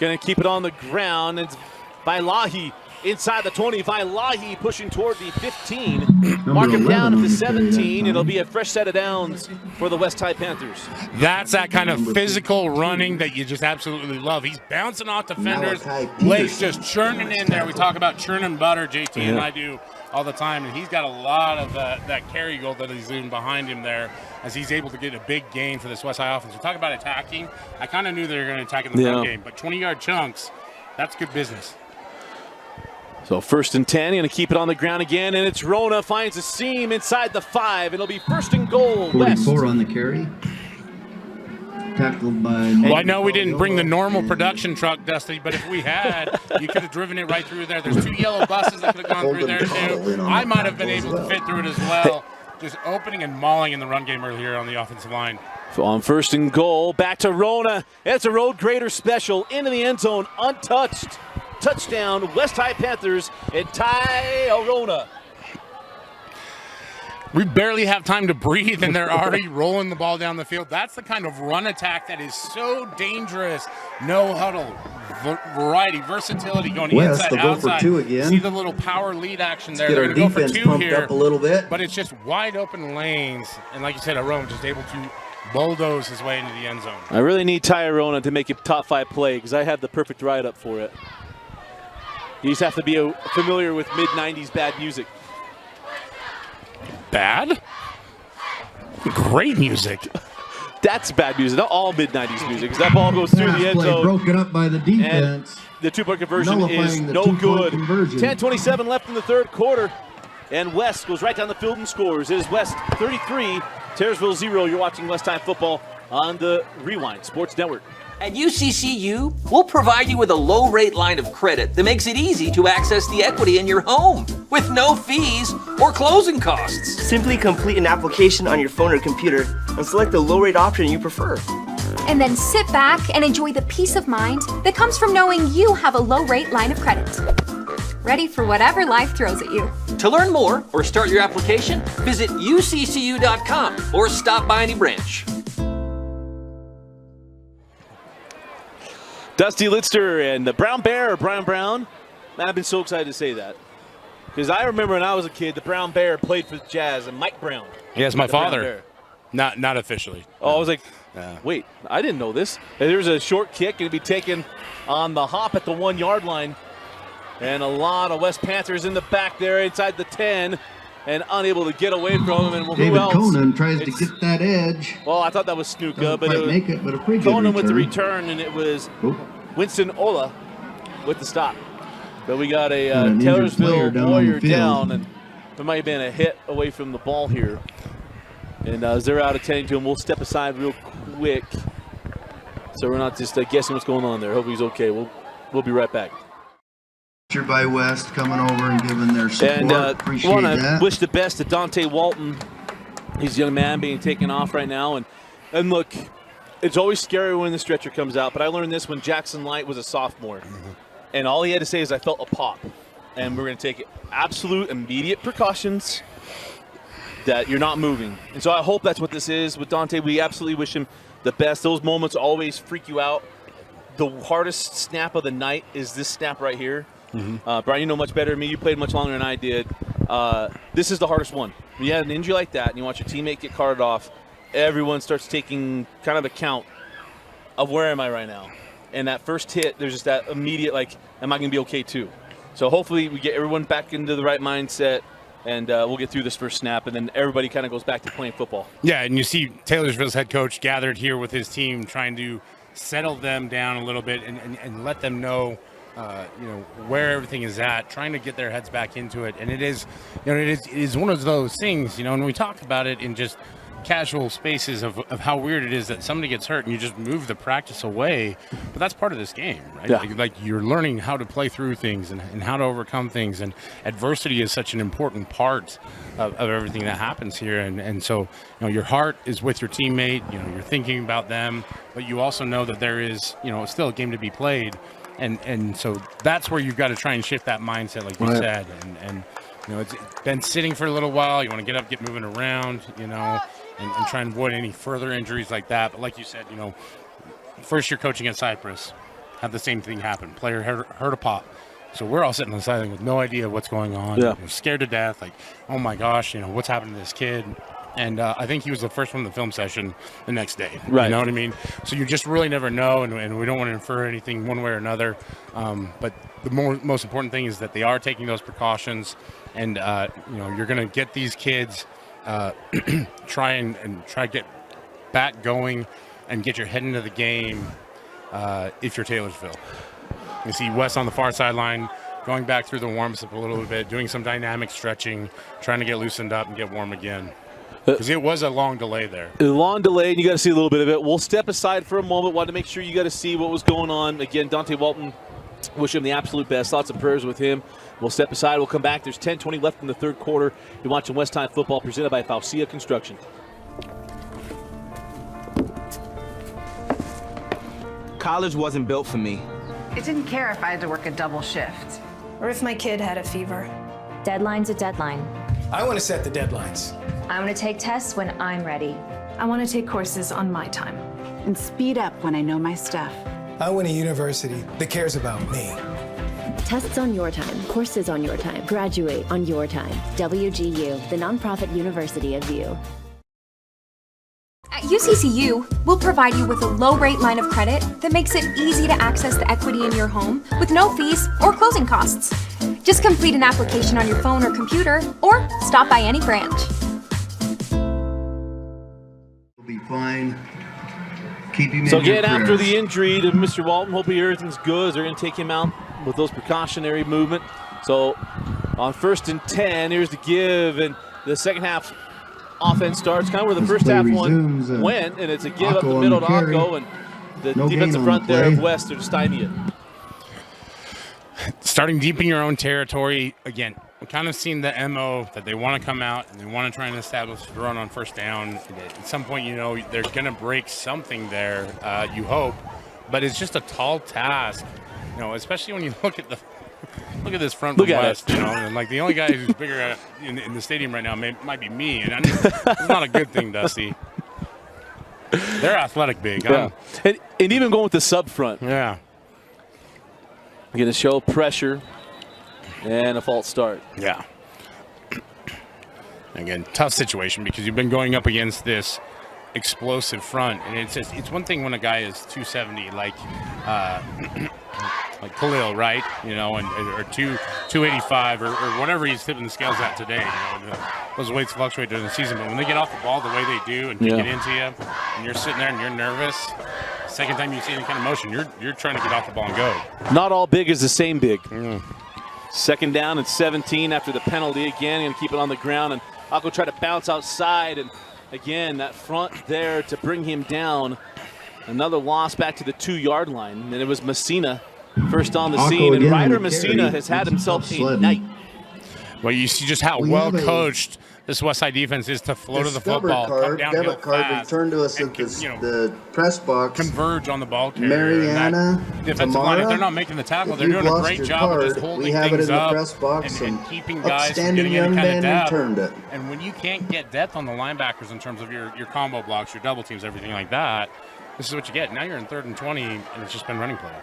Going to keep it on the ground. It's Vailahi inside the 20. Vailahi pushing toward the 15. Mark him down at the 17. It'll be a fresh set of downs for the West Tide Panthers. That's that kind of physical running that you just absolutely love. He's bouncing off defenders. Legs just churning in there. We talk about churning butter, JT and I do all the time, and he's got a lot of that carry goal that he's leaving behind him there as he's able to get a big gain for this West High offense. We talk about attacking. I kind of knew they were going to attack in the front game, but 20-yard chunks, that's good business. So 1st and 10, going to keep it on the ground again, and it's Rona finds a seam inside the 5. It'll be 1st and goal, West. 44 on the carry. Tackled by... Well, I know we didn't bring the normal production truck, Dusty, but if we had, you could have driven it right through there. There's 2 yellow buses that could have gone through there, too. I might have been able to fit through it as well. Just opening and mauling in the run game earlier on the offensive line. So on 1st and goal, back to Rona. It's a road grader special into the end zone, untouched. Touchdown, West High Panthers and Rona. We barely have time to breathe, and they're already rolling the ball down the field. That's the kind of run attack that is so dangerous. No huddle, variety, versatility going inside, outside. For 2 again. See the little power lead action there. They're going to go for 2 here. Up a little bit. But it's just wide open lanes. And like you said, Arone just able to bulldoze his way into the end zone. I really need Rona to make a top 5 play because I have the perfect write-up for it. You just have to be familiar with mid-90s bad music. Bad? Great music. that's bad music. Not all mid-90s music, because that ball goes through the end zone. Broken up by the defense. The two-point conversion is no good. 10:27 left in the third quarter. And West goes right down the field and scores. It is West 33, Taylorsville 0. You're watching West Time Football on the Rewind Sports Network. At UCCU, we'll provide you with a low-rate line of credit that makes it easy to access the equity in your home with no fees or closing costs. Simply complete an application on your phone or computer and select the low-rate option you prefer. And then sit back and enjoy the peace of mind that comes from knowing you have a low-rate line of credit. Ready for whatever life throws at you. To learn more or start your application, visit uccu.com or stop by any branch. Dusty Litster and the Brown Bear, Brian Brown. Man, I've been so excited to say that. Because I remember when I was a kid, the Brown Bear played for the Jazz and Mike Brown. Yes, my father. Not officially. Oh, I was like, wait, I didn't know this. And there's a short kick, and it'd be taken on the hop at the 1 yard line. And a lot of West Panthers in the back there inside the 10 and unable to get away from him. And David who else? Conan tries to get that edge. Well, I thought that was Snuka, Doesn't but quite it was make it, but a pretty good Conan with the return. return, and it was Oop. Winston Ola with the stop. But we got a an injured player Taylorsville down on the Warrior field. down, and there might have been a hit away from the ball here. And as they're out attending to him, we'll step aside real quick, so we're not just guessing what's going on there. Hope he's okay. We'll be right back. By West coming over and giving their support. And Appreciate want to that. wish the best to Dante Walton. He's a young man being taken off right now. And look, it's always scary when the stretcher comes out, but I learned this when Jackson Light was a sophomore. And all he had to say is, I felt a pop. And we're going to take absolute immediate precautions that you're not moving. And so I hope that's what this is with Dante. We absolutely wish him the best. Those moments always freak you out. The hardest snap of the night is this snap right here. Brian, you know much better than me. You played much longer than I did. This is the hardest one. When you have an injury like that and you watch your teammate get carted off, everyone starts taking kind of account of where am I right now. And that first hit, there's just that immediate, like, am I going to be okay too? So hopefully we get everyone back into the right mindset, and we'll get through this first snap, and then everybody kind of goes back to playing football. Yeah, and you see Taylorsville's head coach gathered here with his team, trying to settle them down a little bit and let them know where everything is at, trying to get their heads back into it. And it is one of those things, and we talk about it in just casual spaces of how weird it is that somebody gets hurt and you just move the practice away. But that's part of this game, right? Yeah. Like you're learning how to play through things and how to overcome things. And adversity is such an important part of everything that happens here. And so, your heart is with your teammate, you're thinking about them, but you also know that there is, it's still a game to be played. And so that's where you've got to try and shift that mindset, like you said. And it's been sitting for a little while. You want to get up, get moving around, and try and avoid any further injuries like that. But like you said, first year coaching at Cypress, had the same thing happen. Player heard a pop. So we're all sitting on the sideline with no idea what's going on. Yeah. Scared to death, like, oh my gosh, what's happening to this kid? And I think he was the first one in the film session the next day. Right. You know what I mean? So you just really never know, and we don't want to infer anything one way or another. But the most important thing is that they are taking those precautions, and you're going to get these kids try to get back going and get your head into the game if you're Taylorsville. You see Wes on the far sideline going back through the warm-ups up a little bit, doing some dynamic stretching, trying to get loosened up and get warm again. Because it was a long delay there. A long delay, and you got to see a little bit of it. We'll step aside for a moment. Wanted to make sure you got to see what was going on. Again, Dante Walton, wish him the absolute best. Thoughts and prayers with him. We'll step aside. We'll come back. There's 10:20 left in the third quarter. You're watching West Time Football presented by Faucia Construction. College wasn't built for me. I didn't care if I had to work a double shift. Or if my kid had a fever. Deadline's a deadline. I want to set the deadlines. I want to take tests when I'm ready. I want to take courses on my time. And speed up when I know my stuff. I want a university that cares about me. Tests on your time, courses on your time, graduate on your time. WGU, the nonprofit university of you. At UCCU, we'll provide you with a low-rate line of credit that makes it easy to access the equity in your home with no fees or closing costs. Just complete an application on your phone or computer, or stop by any branch. We'll be fine. Keep him So in your again, after prayers. the injury to Mr. Walton, hoping everything's good. They're going to take him out with those precautionary movement. So on 1st and 10, here's the give, and the second half offense starts kind of where the first half resumes, one went, and it's a give up Akko the on middle the to carry. Akko, and the No gain defensive on front the there of play. West are just stymie it. Starting deep in your own territory, again, we've kind of seen the MO that they want to come out and they want to try and establish a run on first down. At some point, you know, they're going to break something there, you hope, but it's just a tall task, you know, especially when you look at this front from West, you know, and like the only guy who's bigger in the stadium right now might be me, and it's not a good thing, Dusty. They're athletic big. Yeah. And even going with the sub front. Yeah. Going to show pressure and a false start. Yeah. Again, tough situation because you've been going up against this explosive front, and it's one thing when a guy is 270 like like Khalil, right? You know, or 285 or whatever he's tipping the scales at today. You know, those weights fluctuate during the season, but when they get off the ball the way they do and kick it into you, and you're sitting there and you're nervous. Second time you see any kind of motion, you're trying to get off the ball and go. Not all big is the same big. Second down and 17 after the penalty. Again, going to keep it on the ground, and Akko try to bounce outside, and again, that front there to bring him down. Another loss back to the 2-yard line, and it was Messina first on the Akko scene, and again Ryder on the Messina carry. has had It's himself tough a sledding. night. Well, you see just how We well have a coached this Westside defense is to flow to the Discover football, come card, downhill debit card fast, returned to us and at can, the press box. Converge on the ball carrier. Mariana, And that defensive line, if Tamara, they're not making the tackle, if they're you've doing a lost great your job of just card, holding we have it things in the up press box. and keeping guys from upstanding getting any young kind of man depth. returned it. And when you can't get depth on the linebackers in terms of your combo blocks, your double teams, everything like that, this is what you get. Now you're in 3rd and 20, and it's just been running plays.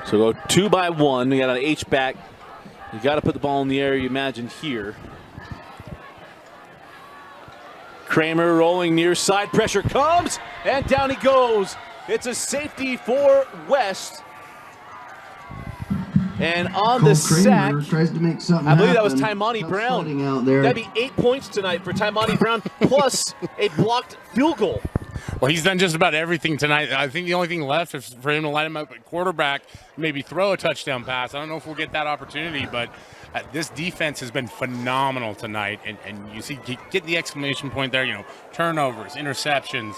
So go 2 by 1. You got an H-back. You got to put the ball in the air, you imagine, here. Kramer rolling near side. Pressure comes, and down he goes. It's a safety for West. And on the sack, tries to make something I believe that was happen. Tymani Tough Brown. sledding out there. That'd be 8 points tonight for Tymani Brown, plus a blocked field goal. Well, he's done just about everything tonight. I think the only thing left is for him to line him up at quarterback, maybe throw a touchdown pass. I don't know if we'll get that opportunity, but this defense has been phenomenal tonight. And you see, get the exclamation point there, you know, turnovers, interceptions,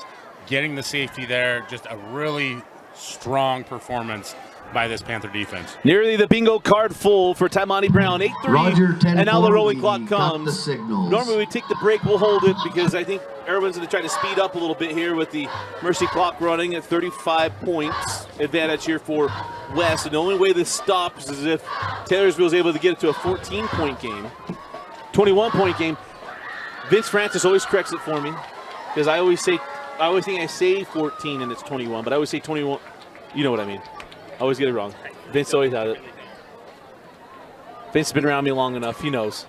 getting the safety there, just a really strong performance by this Panther defense. Nearly the bingo card full for Tymani Brown. 8-3, and now the rolling clock comes. Normally we take the break, we'll hold it because I think everyone's going to try to speed up a little bit here with the mercy clock running at 35 points advantage here for West. And the only way this stops is if Taylorsville is able to get it to a 14-point game, 21-point game. Vince Francis always corrects it for me because I always think I say 14 and it's 21, but I always say 21. You know what I mean. I always get it wrong. Vince always has it. Vince has been around me long enough. He knows.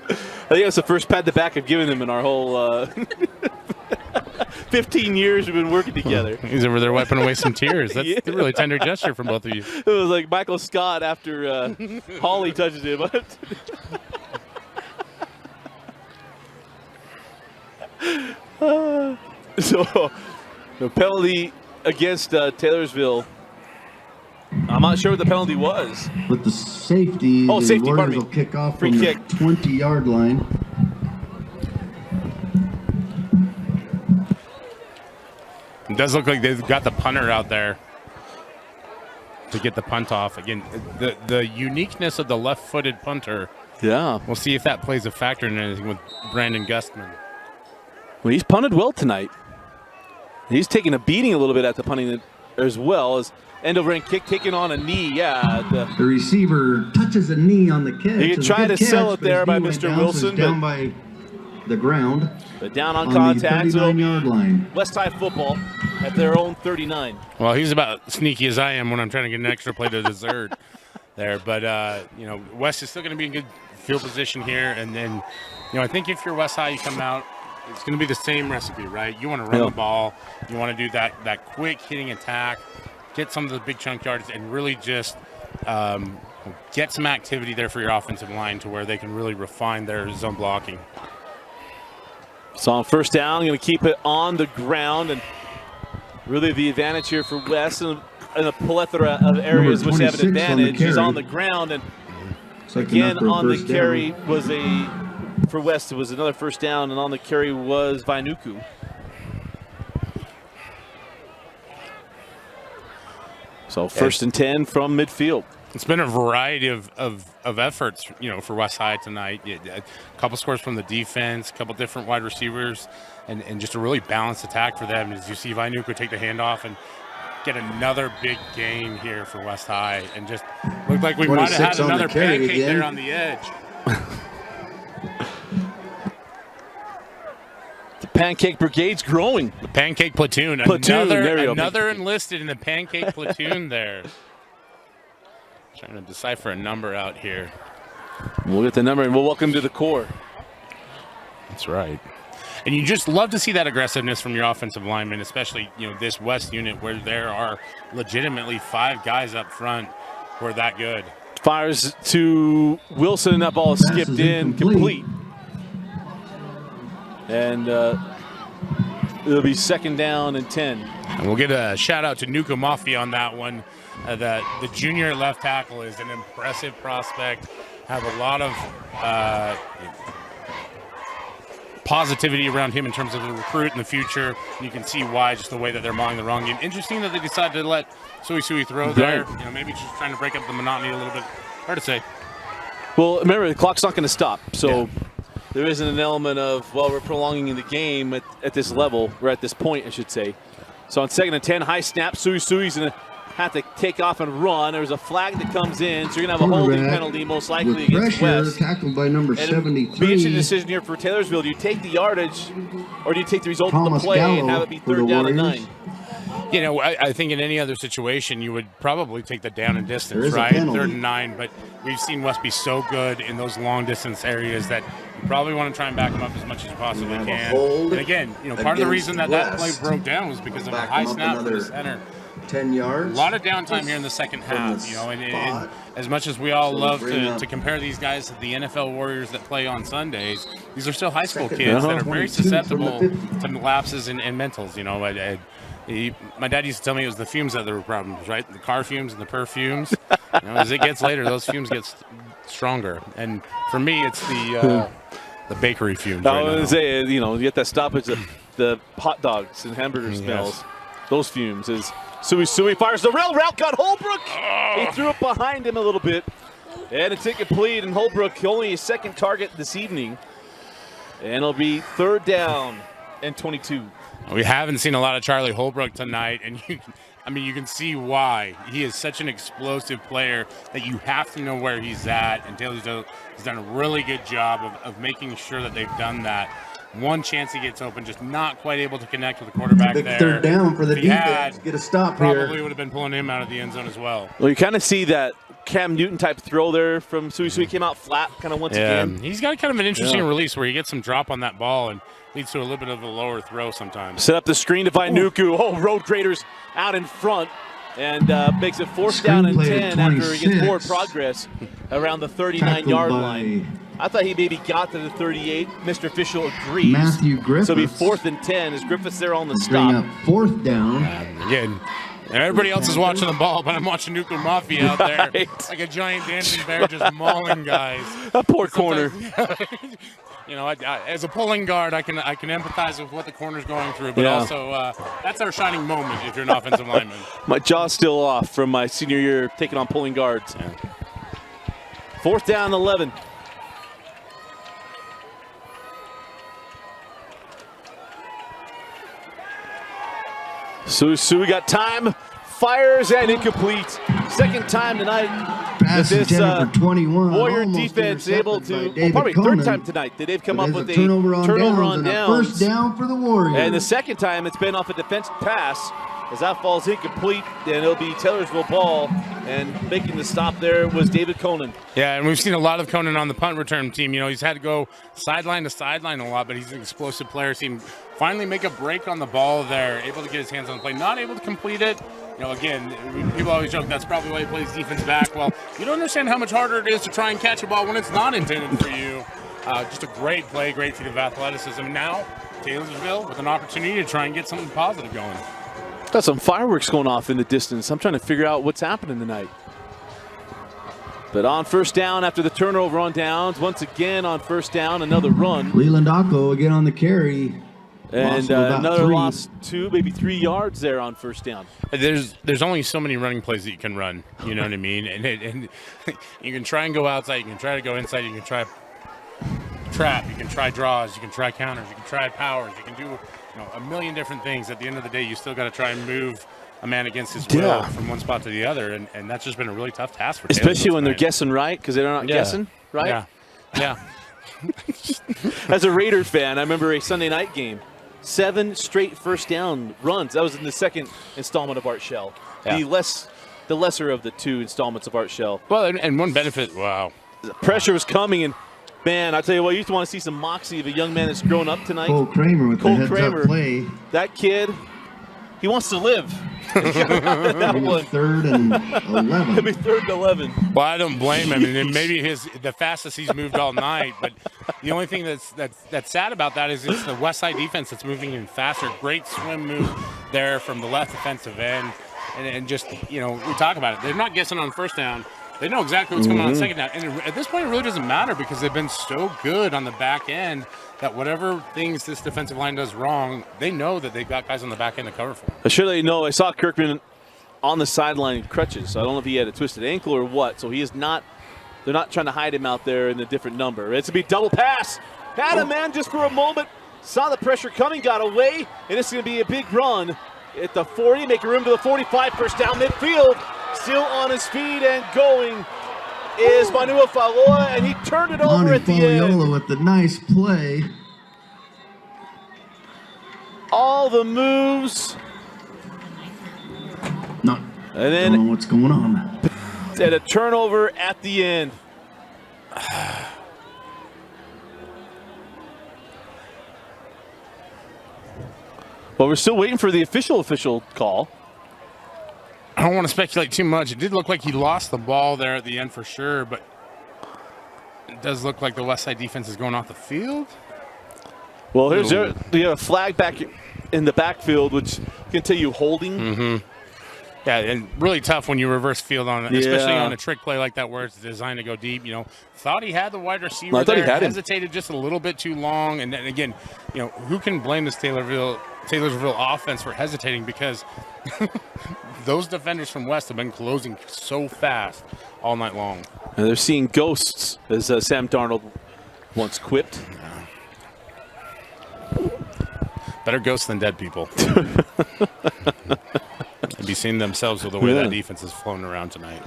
I think that's the first pat the back I've given him in our whole 15 years we've been working together. He's over there wiping away some tears. That's a really tender gesture from both of you. It was like Michael Scott after Holly touches him. So the penalty against Taylorsville. I'm not sure what the penalty was. With the safety, oh, the safety, Warriors pardon me. will kick off Free from kick. the 20-yard line. It does look like they've got the punter out there to get the punt off. Again, the uniqueness of the left-footed punter. Yeah. We'll see if that plays a factor in anything with Brandon Gustman. Well, he's punted well tonight. He's taking a beating a little bit at the punting as well as end over end kick taking on a knee. Yeah. The receiver touches a knee on the catch. He could try to sell it there by Mr. Wilson, but down by the ground. But down on contact. The 39-yard line. Westside football at their own 39. Well, he's about sneaky as I am when I'm trying to get an extra plate of dessert there. But, you know, West is still going to be in good field position here. And then, you know, I think if you're West High, you come out, it's going to be the same recipe, right? You want to run the ball. You want to do that quick hitting attack, get some of the big chunk yards, and really just get some activity there for your offensive line to where they can really refine their zone blocking. So on first down, going to keep it on the ground, and really the advantage here for West in a plethora of areas which have an advantage is on the ground. And again, on the carry was for West, it was another first down, and on the carry was Vainuku. So first and 10 from midfield. It's been a variety of efforts, for West High tonight. A couple scores from the defense, a couple different wide receivers, and just a really balanced attack for them. As you see Vainuku take the handoff and get another big gain here for West High, and just looked like we might have had another pancake there on the edge. The Pancake Brigade's growing. The Pancake Platoon. Another enlisted in the Pancake Platoon there. Trying to decipher a number out here. We'll get the number and we'll welcome to the core. That's right. And you just love to see that aggressiveness from your offensive linemen, especially this West unit where there are legitimately 5 guys up front who are that good. Fires to Wilson, and that ball is skipped in, complete. And it'll be second down and 10. And we'll get a shout out to Nuka Mafia on that one. The junior left tackle is an impressive prospect. Have a lot of positivity around him in terms of the recruit in the future. And you can see why, just the way that they're mauling the wrong game. Interesting that they decided to let SueSue throw there. Maybe just trying to break up the monotony a little bit. Hard to say. Well, remember, the clock's not going to stop. So there isn't an element of, well, we're prolonging the game at this level, or at this point, I should say. So on second and 10, high snap, SueSue's going to have to take off and run. There's a flag that comes in, so you're going to have a holding penalty most likely against West. Tackled by number 73. Be an interesting decision here for Taylorsville. Do you take the yardage, or do you take the result of the play and have it be third down and 9? I think in any other situation, you would probably take the down and distance, right? Third and 9, but we've seen West be so good in those long distance areas that you probably want to try and back them up as much as you possibly can. And again, part of the reason that play broke down was because of a high snap from the center. 10 yards. A lot of downtime here in the second half, and as much as we all love to compare these guys to the NFL Warriors that play on Sundays, these are still high school kids that are very susceptible to lapses and mentals. My dad used to tell me it was the fumes that were problems, right? The car fumes and the perfumes. As it gets later, those fumes get stronger. And for me, it's the bakery fumes. I was going to say, you get that stoppage of the hot dogs and hamburger smells. Those fumes is SueSue fires the rail route, got Holbrook. He threw it behind him a little bit. And it's incomplete, and Holbrook only his second target this evening. And it'll be third down and 22. We haven't seen a lot of Charlie Holbrook tonight, and you can see why. He is such an explosive player that you have to know where he's at, and Taylorsville has done a really good job of making sure that they've done that. One chance he gets open, just not quite able to connect with the quarterback there. Third down for the defense. Get a stop here. Probably would have been pulling him out of the end zone as well. Well, you kind of see that Cam Newton type throw there from SueSue. He came out flat kind of once again. He's got kind of an interesting release where he gets some drop on that ball and leads to a little bit of a lower throw sometimes. Set up the screen to Vainuku. Oh, Road Graders out in front. And makes it fourth down and 10 after he gets forward progress around the 39-yard line. I thought he maybe got to the 38. Mr. Official agrees. Matthew Griffiths. So it'll be 4th and 10 as Griffiths there on the stop. Fourth down. Again, everybody else is watching the ball, but I'm watching Nuka Mafia out there like a giant dancing bear just mauling guys. That poor corner. As a pulling guard, I can empathize with what the corner's going through, but also that's our shining moment if you're an offensive lineman. My jaw's still off from my senior year taking on pulling guards. Fourth down, 11. SueSue got time, fires, and incomplete. Second time tonight that this Warrior defense able to, probably third time tonight that they've come up with a turnover on downs. First down for the Warriors. And the second time it's been off a defensive pass as that falls incomplete, and it'll be Taylorsville ball. And making the stop there was David Conan. Yeah, and we've seen a lot of Conan on the punt return team. He's had to go sideline to sideline a lot, but he's an explosive player. Seen finally make a break on the ball there, able to get his hands on the play, not able to complete it. Again, people always joke that's probably why he plays defense back. Well, you don't understand how much harder it is to try and catch a ball when it's not intended for you. Just a great play, great feat of athleticism. Now Taylorsville with an opportunity to try and get something positive going. Got some fireworks going off in the distance. I'm trying to figure out what's happening tonight. But on first down after the turnover on downs, once again on first down, another run. Leland Occo again on the carry. And another loss 2, maybe 3 yards there on first down. There's only so many running plays that you can run. You know what I mean? And you can try and go outside. You can try to go inside. You can try trap. You can try draws. You can try counters. You can try powers. You can do a million different things. At the end of the day, you still got to try and move a man against his will from one spot to the other. And that's just been a really tough task for especially when they're guessing right, because they're not guessing right. Yeah. As a Raider fan, I remember a Sunday night game. 7 straight first down runs. That was in the second installment of Art Shell. Yeah. The lesser of the 2 installments of Art Shell. Well, and one benefit, wow. The pressure was coming, and man, I tell you what, you used to want to see some moxie of a young man that's grown up tonight. Cole Kramer with the heads-up play. That kid, he wants to live. That one. 3rd and 11. It'll be 3rd and 11. Well, I don't blame him. And maybe the fastest he's moved all night. But the only thing that's sad about that is it's the West Side defense that's moving in faster. Great swim move there from the left defensive end. And just, we talk about it. They're not guessing on first down. They know exactly what's going on second down. And at this point, it really doesn't matter because they've been so good on the back end that whatever things this defensive line does wrong, they know that they've got guys on the back end to cover for them. I should let you know, I saw Kirkman on the sideline in crutches. So I don't know if he had a twisted ankle or what. So he is not – they're not trying to hide him out there in a different number. It's going to be double pass. Had a man just for a moment. Saw the pressure coming, got away. And it's going to be a big run at the 40, making room to the 45, first down midfield. Still on his feet and going is Manua Faloa, and he turned it over at the end. With the nice play. All the moves. And then don't know what's going on. And a turnover at the end. Well, we're still waiting for the official call. I don't want to speculate too much. It did look like he lost the ball there at the end for sure, but it does look like the West Side defense is going off the field. Well, here's a flag back in the backfield, which can tell you holding. Mm-hmm. Yeah, and really tough when you reverse field on it, especially on a trick play like that where it's designed to go deep. Thought he had the wide receiver there, hesitated just a little bit too long. And then again, who can blame this Taylorsville offense for hesitating because those defenders from West have been closing so fast all night long. And they're seeing ghosts, as Sam Darnold once quipped. Better ghosts than dead people. And be seeing themselves with the way that defense is flown around tonight.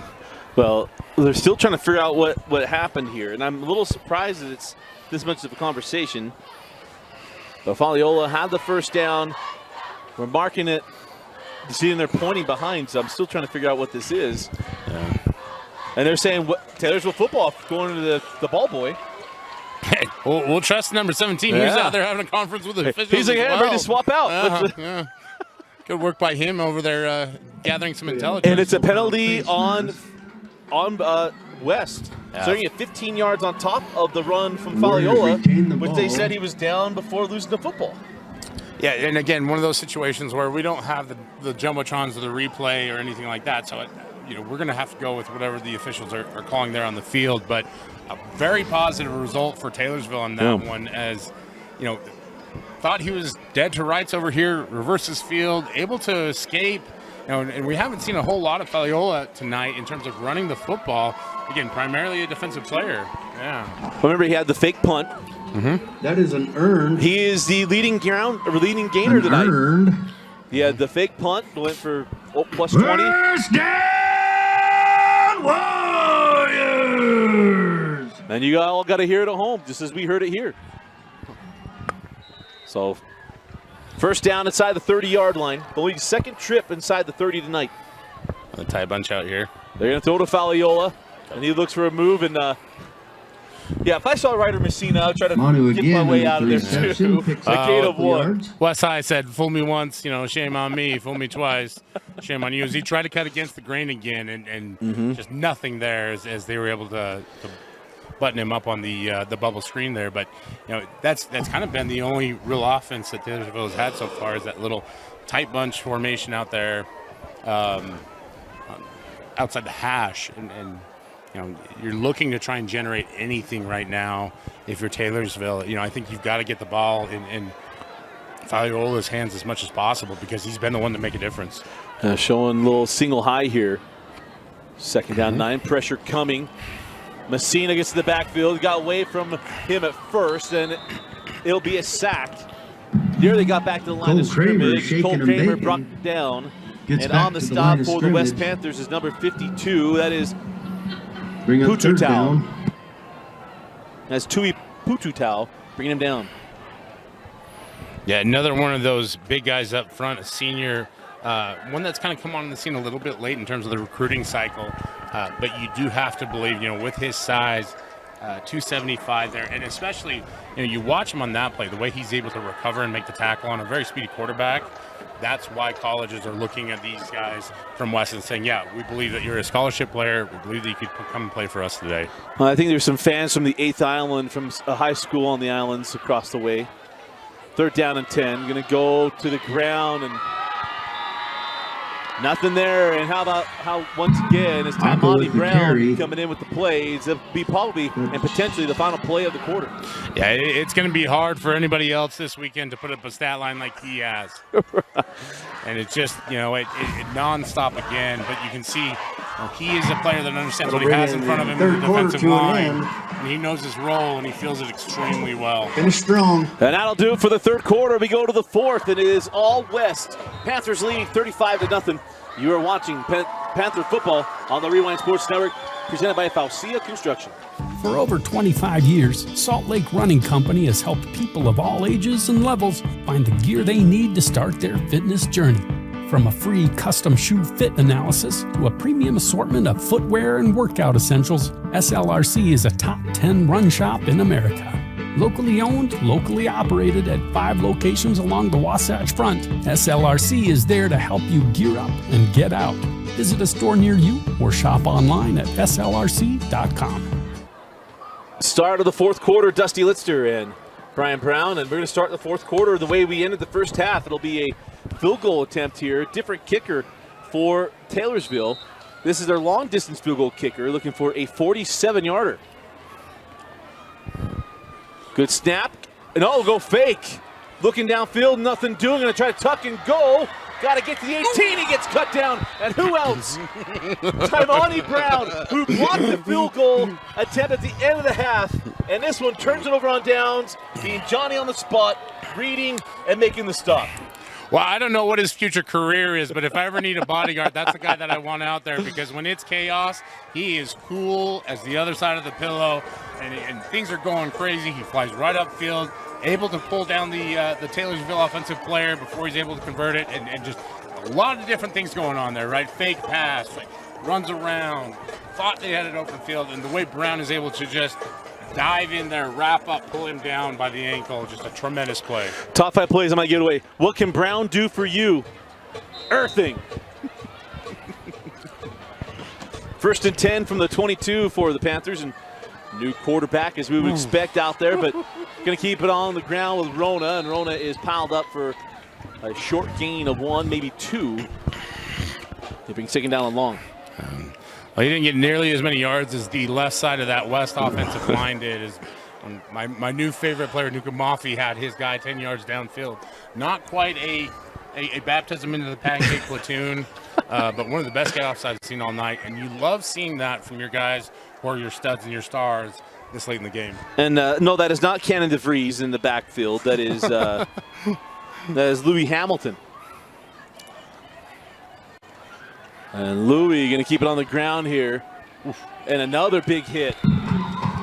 Well, they're still trying to figure out what happened here, and I'm a little surprised that it's this much of a conversation. But Faliola had the first down. We're marking it. You see, they're pointing behind, so I'm still trying to figure out what this is. Yeah. And they're saying Taylorsville football going to the ball boy. Hey, we'll trust number 17. He's out there having a conference with the officials. He's like, hey, I'm ready to swap out. Good work by him over there gathering some intelligence. And it's a penalty on West. Starting at 15 yards on top of the run from Faliola, which they said he was down before losing the football. Yeah, and again, one of those situations where we don't have the jumbotrons or the replay or anything like that. So, we're going to have to go with whatever the officials are calling there on the field. But a very positive result for Taylorsville on that one, as thought he was dead to rights over here, reverses field, able to escape. And we haven't seen a whole lot of Faliola tonight in terms of running the football. Again, primarily a defensive player. Yeah. Remember, he had the fake punt. Mm-hmm. That is an earned. He is the leading gainer tonight. Earned. He had the fake punt, went for plus 20. First down, Warriors! And you all got to hear it at home, just as we heard it here. So, first down inside the 30-yard line. Only second trip inside the 30 tonight. The tie bunch out here. They're going to throw to Faliola, and he looks for a move. And if I saw Ryder Messina, I'd try to get my way out of there too. A gain of 1. West High said, fool me once, shame on me. Fool me twice, shame on you. As he tried to cut against the grain again, and just nothing there as they were able to button him up on the bubble screen there. But that's kind of been the only real offense that Taylorsville has had so far, is that little tight bunch formation out there outside the hash, and you're looking to try and generate anything right now. If you're Taylorsville, I think you've got to get the ball in Vailahi's hands as much as possible, because he's been the one to make a difference. Showing a little single high here. Second down 9, pressure coming. Messina gets to the backfield, got away from him at first, and it'll be a sack. There they got back to the line of scrimmage. Cole Kramer brought down. And on the stop for the West Panthers is number 52. That is Pututau. That's Tui Pututau bringing him down. Yeah, another one of those big guys up front, a senior, one that's kind of come on the scene a little bit late in terms of the recruiting cycle. But you do have to believe, with his size, 275 there, and especially, you watch him on that play, the way he's able to recover and make the tackle on a very speedy quarterback. That's why colleges are looking at these guys from West and saying, yeah, we believe that you're a scholarship player. We believe that you could come and play for us today. Well, I think there's some fans from the 8th Island, from a high school on the islands across the way. 3rd down and 10. Going to go to the ground, and nothing there. And how once again is Tymani Brown coming in with the plays. It'll be probably and potentially the final play of the quarter. Yeah, it's going to be hard for anybody else this weekend to put up a stat line like he has. And it's just, it nonstop again. But you can see he is a player that understands what he has in front of him in the defensive line. And he knows his role, and he feels it extremely well. Finish strong. And that'll do it for the 3rd quarter. We go to the 4th, and it is all West. Panthers leading 35-0. You are watching Panther football on the Rewind Sports Network, presented by Faucia Construction. For over 25 years, Salt Lake Running Company has helped people of all ages and levels find the gear they need to start their fitness journey. From a free custom shoe fit analysis to a premium assortment of footwear and workout essentials, SLRC is a top 10 run shop in America. Locally owned, locally operated at 5 locations along the Wasatch Front, SLRC is there to help you gear up and get out. Visit a store near you or shop online at slrc.com. Start of the 4th quarter, Dusty Litster and Brian Brown, and we're going to start the 4th quarter the way we ended the first half. It'll be a field goal attempt here, different kicker for Taylorsville. This is their long distance field goal kicker, looking for a 47-yarder. Good snap, and go fake. Looking downfield, nothing doing, gonna try to tuck and go. Gotta get to the 18, he gets cut down. And who else? Tymani Brown, who blocked the field goal attempt at the end of the half. And this one turns it over on downs, being Johnny on the spot, reading and making the stop. Well, I don't know what his future career is, but if I ever need a bodyguard, that's the guy that I want out there, because when it's chaos, he is cool as the other side of the pillow, and things are going crazy. He flies right upfield, able to pull down the Taylorsville offensive player before he's able to convert it, and just a lot of different things going on there, right? Fake pass, runs around, thought they had an open field, and the way Brown is able to just dive in there, wrap up, pull him down by the ankle. Just a tremendous play. Top 5 plays on my giveaway. What can Brown do for you? Earthing. 1st and 10 from the 22 for the Panthers, and new quarterback as we would expect out there, but going to keep it on the ground with Rona, and Rona is piled up for a short gain of 1, maybe 2. They're being taken down on long. Well, he didn't get nearly as many yards as the left side of that West offensive line did. My new favorite player, Nuka Mafi, had his guy 10 yards downfield. Not quite a baptism into the pancake platoon, but one of the best get-offs I've seen all night. And you love seeing that from your guys who are your studs and your stars this late in the game. And no, that is not Cannon DeVries in the backfield. That is that is Louis Hamilton. And Louis going to keep it on the ground here. And another big hit.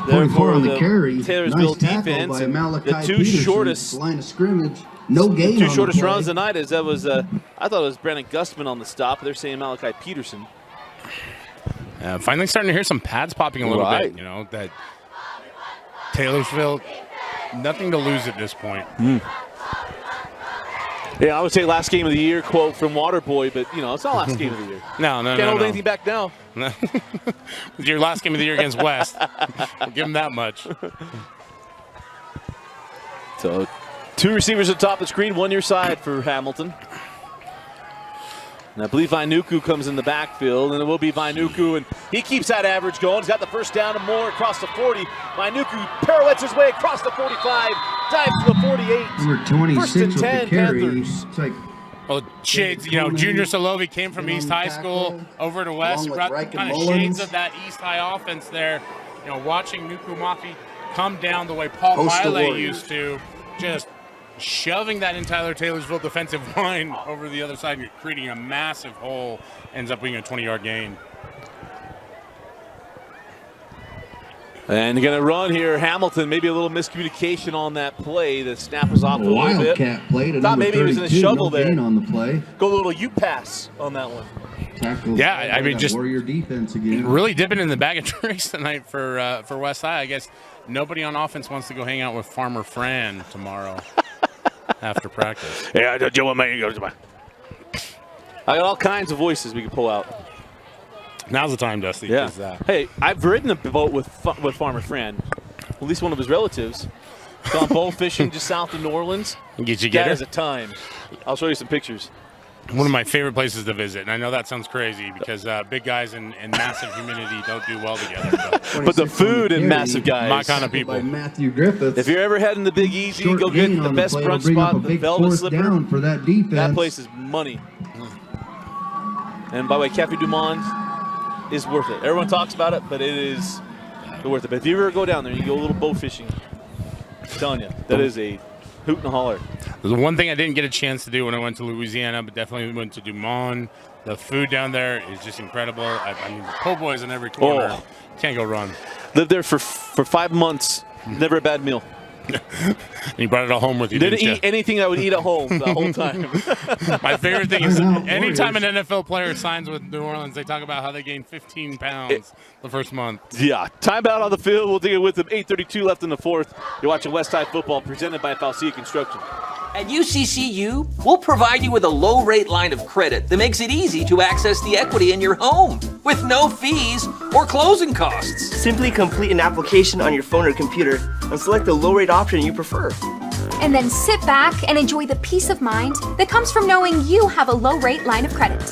Therefore, on the carry, Taylorsville nice defense. by Malachi The 2 Peterson's shortest line of scrimmage. No gain the 2 on shortest the play. runs tonight. Is that was I thought it was Brandon Gustman on the stop. They're saying Malachi Peterson. Finally starting to hear some pads popping a little bit. That Taylorsville, nothing to lose at this point. Yeah, I would say last game of the year quote from Waterboy, but, it's not last game of the year. No. Can't hold anything back now. It's your last game of the year against West. We'll give him that much. So 2 receivers at the top of the screen, 1 near side for Hamilton. And I believe Vainuku comes in the backfield, and it will be Vainuku, and he keeps that average going. He's got the first down and more across the 40. Vainuku pirouettes his way across the 45, dives to the 48. Number 26 First and with 10, the carry. Panthers. It's like Well, shades, Junior Solovi came from East High School over to West, brought kind of shades of that East High offense there. Watching Nuku Mafi come down the way Paul Vailahi used to, just shoving that in Taylorsville defensive line over the other side, creating a massive hole, ends up being a 20-yard gain. And they're going to run here. Hamilton, maybe a little miscommunication on that play. The snap was off a little bit. Wildcat play to Thought number maybe he was 32, in a shovel no there. gain on the play. Go a little U-pass on that one. Tackles Yeah, I mean, just Warrior defense again. really dipping in the bag of tricks tonight for West High. I guess nobody on offense wants to go hang out with Farmer Fran tomorrow after practice. Yeah, Joe, I got all kinds of voices we can pull out. Now's the time, Dusty. Yeah. Hey, I've ridden a boat with Farmer Fran, at least one of his relatives. Gone bow fishing just south of New Orleans. Did you get That it? is a time. I'll show you some pictures. One of my favorite places to visit, and I know that sounds crazy because big guys and massive humidity don't do well together. But the food and massive guys. My kind of people. By Matthew Griffiths. If you're ever heading to Big Easy, Short go get gain the on best play. It'll brunch bring up spot, a the big Velvet fourth Slipper. down for that defense. That place is money. And by the way, Cafe Du Monde is worth it. Everyone talks about it, but it is worth it. But if you ever go down there, you go a little boat fishing. I'm telling you, that is a hoot and a holler. The one thing I didn't get a chance to do when I went to Louisiana, but definitely went to Du Monde. The food down there is just incredible. I mean, po' boys in every corner. Oh. Can't go wrong. Lived there for 5 months. Never a bad meal. And you brought it all home with you, Didn't didn't eat anything I would eat at home the whole time. My favorite thing is anytime an NFL player signs with New Orleans, they talk about how they gained 15 pounds the first month. Yeah, timeout on the field. We'll dig it with them. 8:32 left in the fourth. You're watching West Side Football presented by Falsia Construction. At UCCU, we'll provide you with a low-rate line of credit that makes it easy to access the equity in your home with no fees or closing costs. Simply complete an application on your phone or computer and select the low-rate option you prefer. And then sit back and enjoy the peace of mind that comes from knowing you have a low-rate line of credit.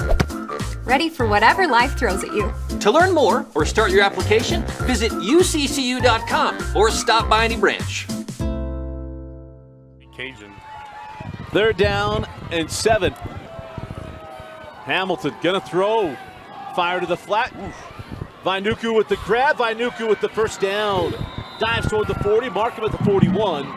Ready for whatever life throws at you. To learn more or start your application, visit uccu.com or stop by any branch. Cajun. They're down and 7. Hamilton gonna throw. Fire to the flat. Vainuku with the grab. Vainuku with the first down. Dives toward the 40. Mark him at the 41.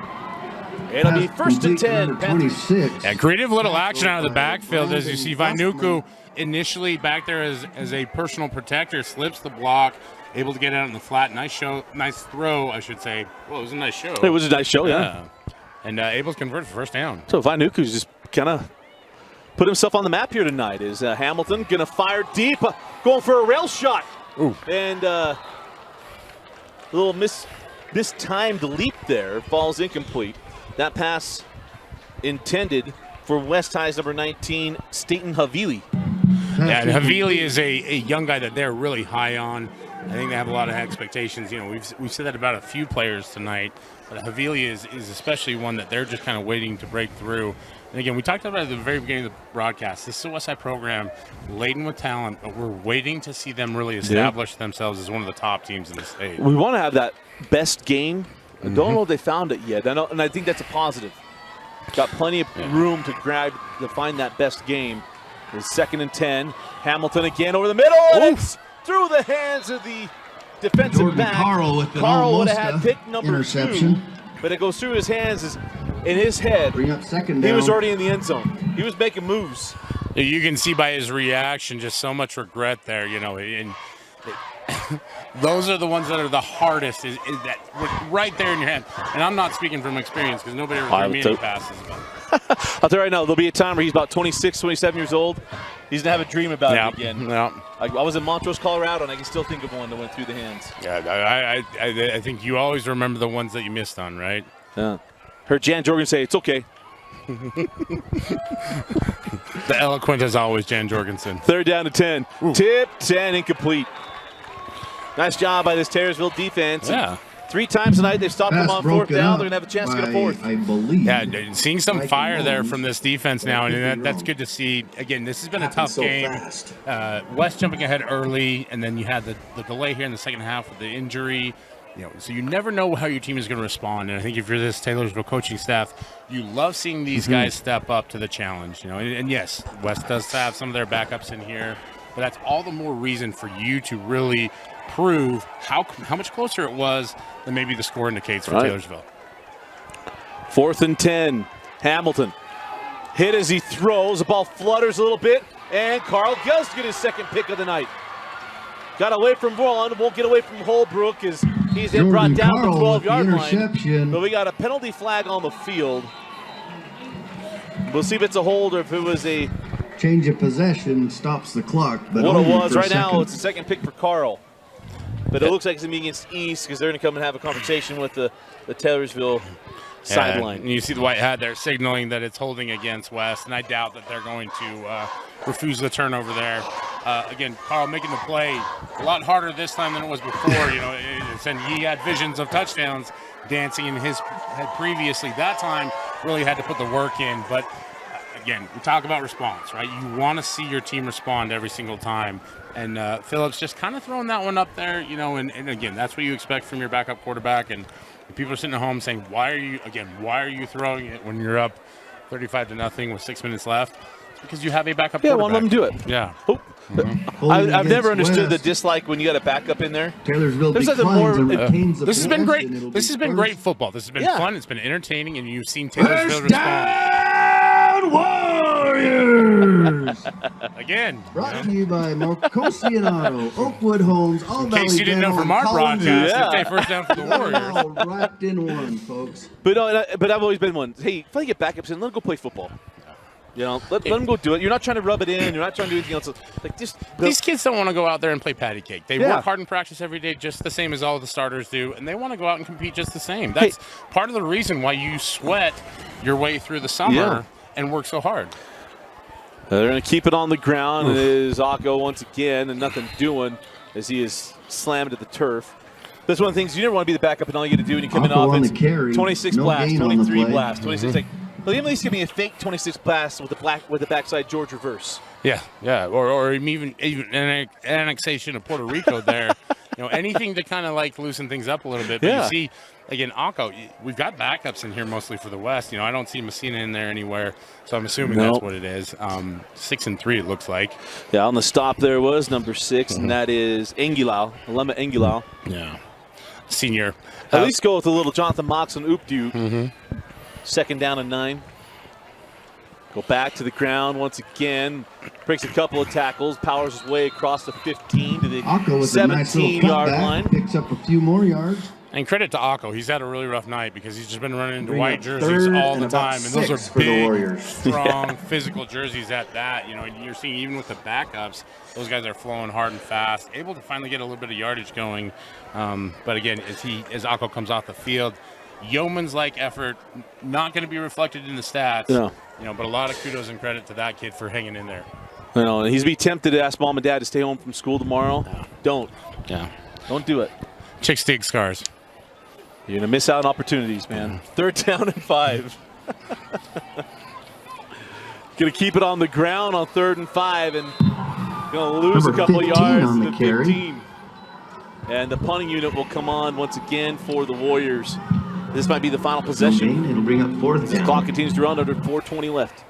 It'll be first and 10. 26. Yeah, creative little action out of the backfield as you see Vainuku initially back there as a personal protector, slips the block, able to get out in the flat. Nice throw, I should say. Well, it was a nice show. It was a nice show, yeah. And able to convert for first down. So Vainuku's just kind of put himself on the map here tonight. Is Hamilton going to fire deep, going for a rail shot. Ooh. And a little mistimed leap there, falls incomplete. That pass intended for West High's number 19, Staten Havili. Yeah, and Havili is a young guy that they're really high on. I think they have a lot of expectations. We've said that about a few players tonight, but Havili is especially one that they're just kind of waiting to break through. And again, we talked about it at the very beginning of the broadcast. This is a Westside program laden with talent, but we're waiting to see them really establish themselves as one of the top teams in the state. We want to have that best game. I don't know if they found it yet, and I think that's a positive. Got plenty of room to find that best game. It's 2nd and 10. Hamilton again over the middle, and it's through the hands of the defensive Jordan back. Carl with an Carl would have almost had pick number interception. 2, but it goes through his hands. In his head, Bring up second he down. was already in the end zone. He was making moves. You can see by his reaction just so much regret there, and those are the ones that are the hardest, is that right there in your hand. And I'm not speaking from experience because nobody ever threw me any passes. I'll tell you right now, there'll be a time where he's about 26, 27 years old. He's going to have a dream about it again. Yeah. I was in Montrose, Colorado, and I can still think of one that went through the hands. Yeah, I think you always remember the ones that you missed on, right? Yeah. Heard Jan Jorgen say, it's okay. The eloquent as always, Jan Jorgensen. 3rd down and 10. Ooh. Tipped and incomplete. Nice job by this Taylorsville defense. Yeah. 3 times tonight they've stopped them on 4th down. They're going to have a chance to get a 4th. I believe. Yeah, seeing some fire there from this defense now, and that's good to see. Again, this has been a tough game. West jumping ahead early, and then you had the delay here in the second half with the injury. So you never know how your team is going to respond. And I think if you're this Taylorsville coaching staff, you love seeing these guys step up to the challenge. And yes, West does have some of their backups in here, but that's all the more reason for you to really prove how much closer it was than maybe the score indicates for Taylorsville. 4th and 10. Hamilton hit as he throws. The ball flutters a little bit, and Carl does get his 2nd pick of the night. Got away from Braun, won't get away from Holbrook as he's then brought down the 12-yard line. But we got a penalty flag on the field. We'll see if it's a hold or if it was a change of possession stops the clock. But what it was right now, it's the 2nd pick for Carl. But it looks like it's going to be against East because they're going to come and have a conversation with the Taylorsville sideline. And you see the white hat there signaling that it's holding against West, and I doubt that they're going to refuse the turnover there. Again, Carl making the play a lot harder this time than it was before. And he had visions of touchdowns dancing in his head previously. That time really had to put the work in. But again, we talk about response, right? You want to see your team respond every single time. And Phillips just kind of throwing that one up there, and again, that's what you expect from your backup quarterback. And people are sitting at home saying, why are you throwing it when you're up 35-0 with 6 minutes left? It's because you have a backup quarterback. Yeah, let them do it. Yeah. I've never understood the dislike when you got a backup in there. Taylorsville declines this has been great. This has been great football. This has been fun. It's been entertaining, and you've seen Taylorsville respond. Warriors! Again. Brought to you by Marcosian Auto, Oakwood Homes, All In case you didn't know from our broadcast, it's a 1st down for the Warriors. All wrapped in one, folks. But I've always been one. Hey, if I get backups in, let them go play football. Let them go do it. You're not trying to rub it in. You're not trying to do anything else. These kids don't want to go out there and play patty cake. They work hard in practice every day just the same as all the starters do, and they want to go out and compete just the same. That's part of the reason why you sweat your way through the summer and work so hard. They're going to keep it on the ground. It is Akko once again, and nothing doing as he is slammed to the turf. That's one of the things you never want to be the backup, and all you got to do when you come in offense. 26 blast, 23 blast, 26. Well, at least give me a fake 26 blast with the backside George reverse. Yeah, or even an annexation of Puerto Rico there. Anything to kind of loosen things up a little bit. But you see, again, Akko, we've got backups in here mostly for the West. I don't see Messina in there anywhere, so I'm assuming that's what it is. 6 and 3, it looks like. Yeah, on the stop there was number 6, and that is Angulau, Alema Angulau. Yeah, senior. At least go with a little Jonathan Moxon oop-doo. 2nd down and 9. Go back to the ground once again. Breaks a couple of tackles. Powers his way across the 15 to the 17-yard line. Picks up a few more yards. And credit to Akko. He's had a really rough night because he's just been running into white jerseys all the time. And those are big, strong, physical jerseys at that. You're seeing even with the backups, those guys are flowing hard and fast, able to finally get a little bit of yardage going. But again, as Akko comes off the field, yeoman's-like effort, not going to be reflected in the stats. But a lot of kudos and credit to that kid for hanging in there. He's be tempted to ask mom and dad to stay home from school tomorrow. Don't. Yeah. Don't do it. Chick stick scars. You're going to miss out on opportunities, man. 3rd down and 5. Going to keep it on the ground on 3rd and 5 and going to lose a couple yards to the 15. And the punting unit will come on once again for the Warriors. This might be the final possession. It'll bring up 4th down. The clock continues to run under 4:20 left.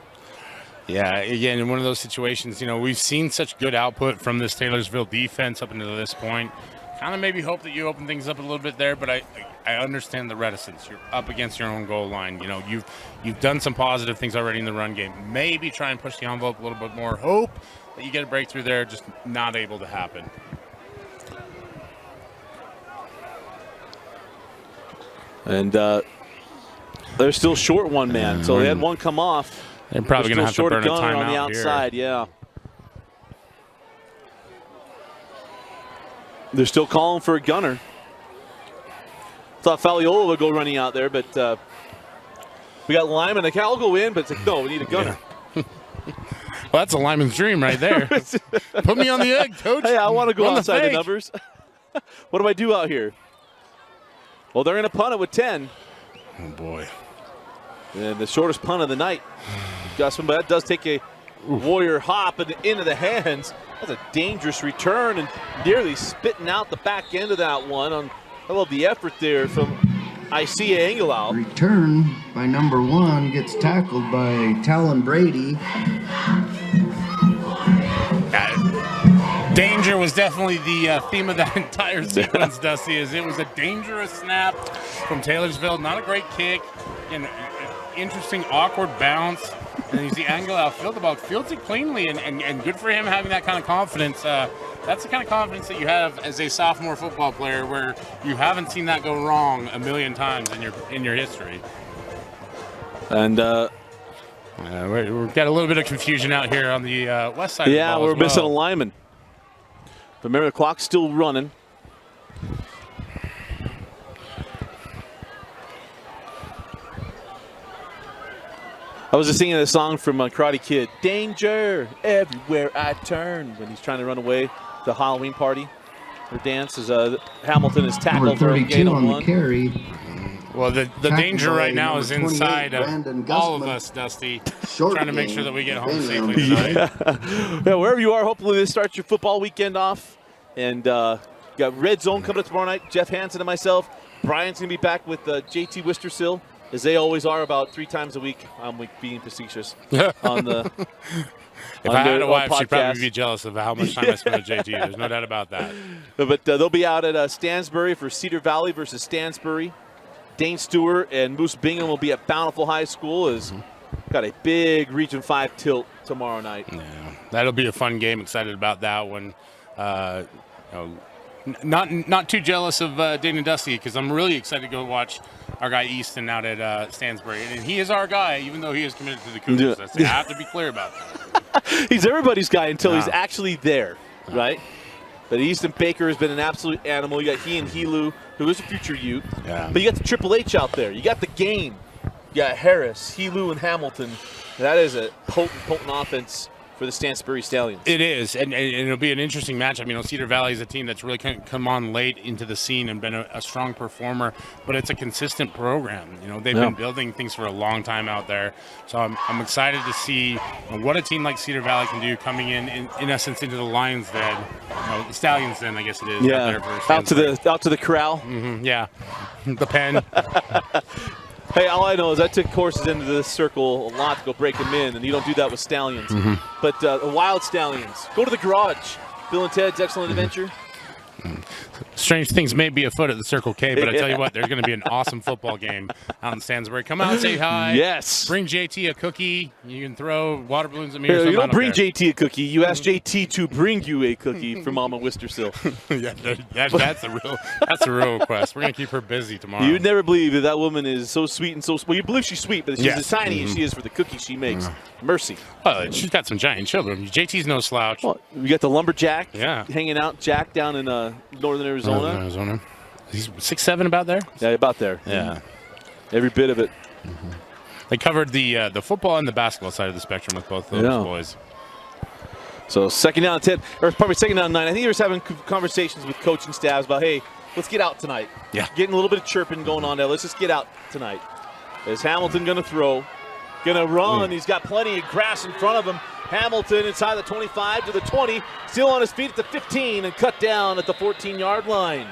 Yeah, again, in one of those situations, we've seen such good output from this Taylorsville defense up until this point. Kind of maybe hope that you open things up a little bit there, but I understand the reticence. You're up against your own goal line. You've done some positive things already in the run game. Maybe try and push the envelope a little bit more. Hope that you get a breakthrough there, just not able to happen. And they're still short one man, so they had one come off. They're probably going to have to burn a timeout on the outside, here. They're still calling for a gunner. Thought Faliola would go running out there, but We got Lyman. Like, I'll go in, but it's like, no, we need a gunner. Yeah. Well, that's a lineman's dream right there. Put me on the egg, coach. Hey, I want to go Run outside the fake. numbers. What do I do out here? Well, they're going to punt it with 10. Oh, boy. And the shortest punt of the night. Gusman, but that does take a Warrior hop into the hands. That's a dangerous return and nearly spitting out the back end of that one. I love the effort there from Isaiah Engelau. Return by number 1 gets tackled by Talon Brady. Danger was definitely the theme of that entire sequence, Dusty, as it was a dangerous snap from Taylorsville. Not a great kick. An interesting, awkward bounce. And you see Engelau field the ball, fields it cleanly, and good for him having that kind of confidence. That's the kind of confidence that you have as a sophomore football player, where you haven't seen that go wrong a million times in your history. And we've got a little bit of confusion out here on the west side. Yeah, of the ball we're as well. missing a lineman. But remember, the clock's still running. I was just singing a song from Karate Kid. Danger everywhere I turn. When he's trying to run away, the Halloween party or dance, as Hamilton is tackled for a gain Number 32 of on the 1. carry. Well, the danger right now is number 28, inside of Brandon all of Gusman. us, Dusty. Short Trying to make game. sure that we get home Depending on safely the tonight. Yeah, wherever you are, hopefully this starts your football weekend off. And got Red Zone coming up tomorrow night. Jeff Hansen and myself. Brian's going to be back with JT Wistersill, as they always are about 3 times a week. I'm being facetious on the. If I had a wife, she'd probably be jealous of how much time I spend with JT. There's no doubt about that. But they'll be out at Stansbury for Cedar Valley versus Stansbury. Dane Stewart and Moose Bingham will be at Bountiful High School. As got a big Region 5 tilt tomorrow night. Yeah, that'll be a fun game. Excited about that one. Not too jealous of Dane and Dusty, because I'm really excited to go watch our guy Easton out at Stansbury. And he is our guy, even though he is committed to the Cougars. I have to be clear about that. He's everybody's guy until he's actually there, right? But Easton Baker has been an absolute animal. You got he and Helu, who is a future Ute. Yeah. But you got the Triple H out there. You got the game. You got Harris, Helu, and Hamilton. That is a potent offense for the Stansbury Stallions. It is, and it'll be an interesting matchup. You know, Cedar Valley is a team that's really come on late into the scene and been a strong performer, but it's a consistent program. You know, they've been building things for a long time out there. So I'm excited to see what a team like Cedar Valley can do coming in essence, into the Lions Den, the Stallions Den, I guess it is. Yeah, out to the corral. Yeah, the pen. Hey, all I know is I took horses into this circle a lot to go break them in, and you don't do that with Stallions. But the Wild Stallions, go to the garage. Bill and Ted's Excellent Adventure. Strange things may be afoot at the Circle K, but I tell you what, there's going to be an awesome football game out in Stansbury. Come out, say hi. Yes. Bring JT a cookie. You can throw water balloons at me. You don't bring JT a cookie. You ask JT to bring you a cookie from Mama Wistersill. Yeah, that's a real request. We're going to keep her busy tomorrow. You'd never believe that woman is so sweet and so. Well, you believe she's sweet, but she's as tiny as she is for the cookies she makes. Mercy. Well, she's got some giant children. JT's no slouch. Well, we got the lumberjack Yeah. hanging out, Jack down in northern Arizona. He's 6'7", about there? Yeah, about there. Yeah. Every bit of it. They covered the football and the basketball side of the spectrum with both those boys. So second down 10, or probably second down 9. I think he was having conversations with coaching staffs about, hey, let's get out tonight. Yeah. Getting a little bit of chirping going on there. Let's just get out tonight. Is Hamilton going to throw? Going to run. He's got plenty of grass in front of him. Hamilton inside the 25 to the 20. Still on his feet at the 15 and cut down at the 14-yard line.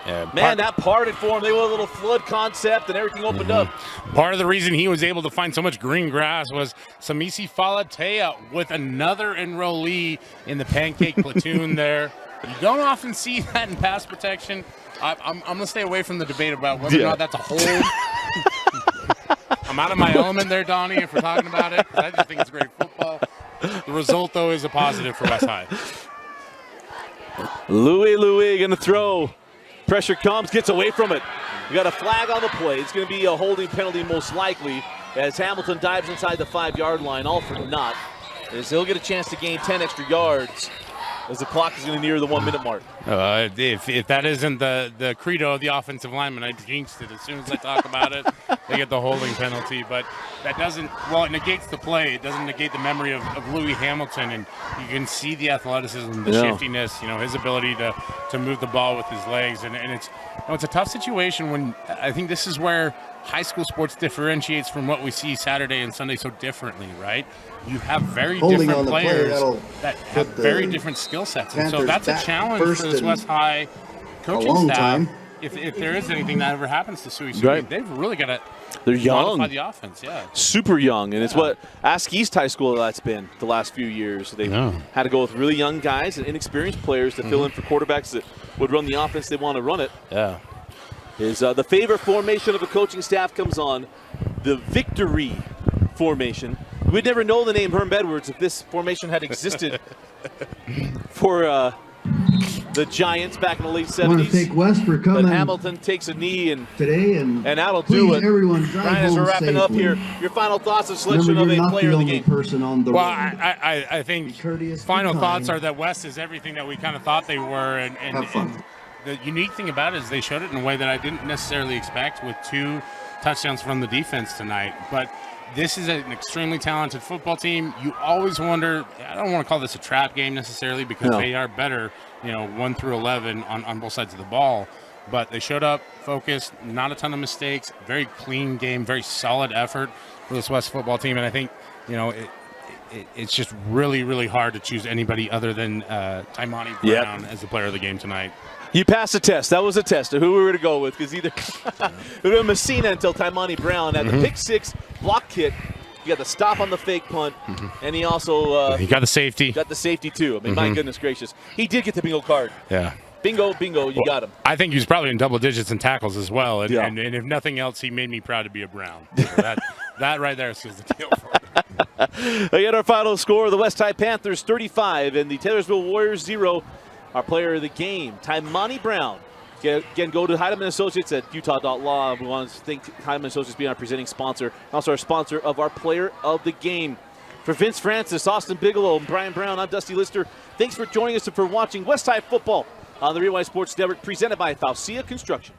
Yeah, Man, that parted for him. They went a little flood concept and everything opened up. Part of the reason he was able to find so much green grass was Samisi Falatea with another enrollee in the pancake platoon there. You don't often see that in pass protection. I'm going to stay away from the debate about whether or not that's a hold. I'm out of my element there, Donnie, if we're talking about it. I just think it's great football. The result, though, is a positive for West High. Louis going to throw. Pressure comes, gets away from it. We got a flag on the play. It's going to be a holding penalty most likely as Hamilton dives inside the 5-yard line, all for naught. As he'll get a chance to gain 10 extra yards as the clock is going to near the 1-minute mark. If that isn't the credo of the offensive lineman, I jinxed it as soon as I talk about it. they get the holding penalty. But that doesn't, well, it negates the play. It doesn't negate the memory of Louis Hamilton, and you can see the athleticism, the shiftiness, his ability to move the ball with his legs. And it's a tough situation when I think this is where high school sports differentiates from what we see Saturday and Sunday so differently, right? You have very different players that have very different skill sets. And so that's a challenge for this West High coaching staff. If there is anything that ever happens to SueSue, they've really got to modify the offense. Super young, and it's what ask East High School that's been the last few years. They've had to go with really young guys and inexperienced players to fill in for quarterbacks that would run the offense they want to run it. Is the favorite formation of the coaching staff comes on, the victory formation. We'd never know the name Herm Edwards if this formation had existed for the Giants back in the late 70s. I want to thank West for coming. But Hamilton takes a knee today, and that'll do it. Everyone drive Brian, as we're wrapping up here, your final thoughts on selection of a player of the game. I think final thoughts are that West is everything that we kind of thought they were, and the unique thing about it is they showed it in a way that I didn't necessarily expect with 2 touchdowns from the defense tonight. But this is an extremely talented football team. You always wonder, I don't want to call this a trap game necessarily because they are better, 1 through 11 on both sides of the ball. But they showed up, focused, not a ton of mistakes, very clean game, very solid effort for this West football team. And I think, it's just really, really hard to choose anybody other than Tymani Brown as the player of the game tonight. You passed the test. That was a test of who we were going to go with, because either it would have been Messina until Tymani Brown had the pick 6 block kick. You got the stop on the fake punt, and he also he got the safety. Got the safety too. I mean, my goodness gracious, he did get the bingo card. Bingo, you got him. I think he was probably in double digits in tackles as well, and if nothing else, he made me proud to be a Brown. So that right there seals the deal for me. We got our final score: the West High Panthers 35 and the Taylorsville Warriors 0. Our player of the game, Tymani Brown. Again, go to Heidemann Associates at utah.law. We want to thank Heidemann Associates being our presenting sponsor, also our sponsor of our player of the game. For Vince Francis, Austin Bigelow, and Brian Brown, I'm Dusty Lister. Thanks for joining us and for watching West High Football on the Real Wide Sports Network, presented by Faucia Construction.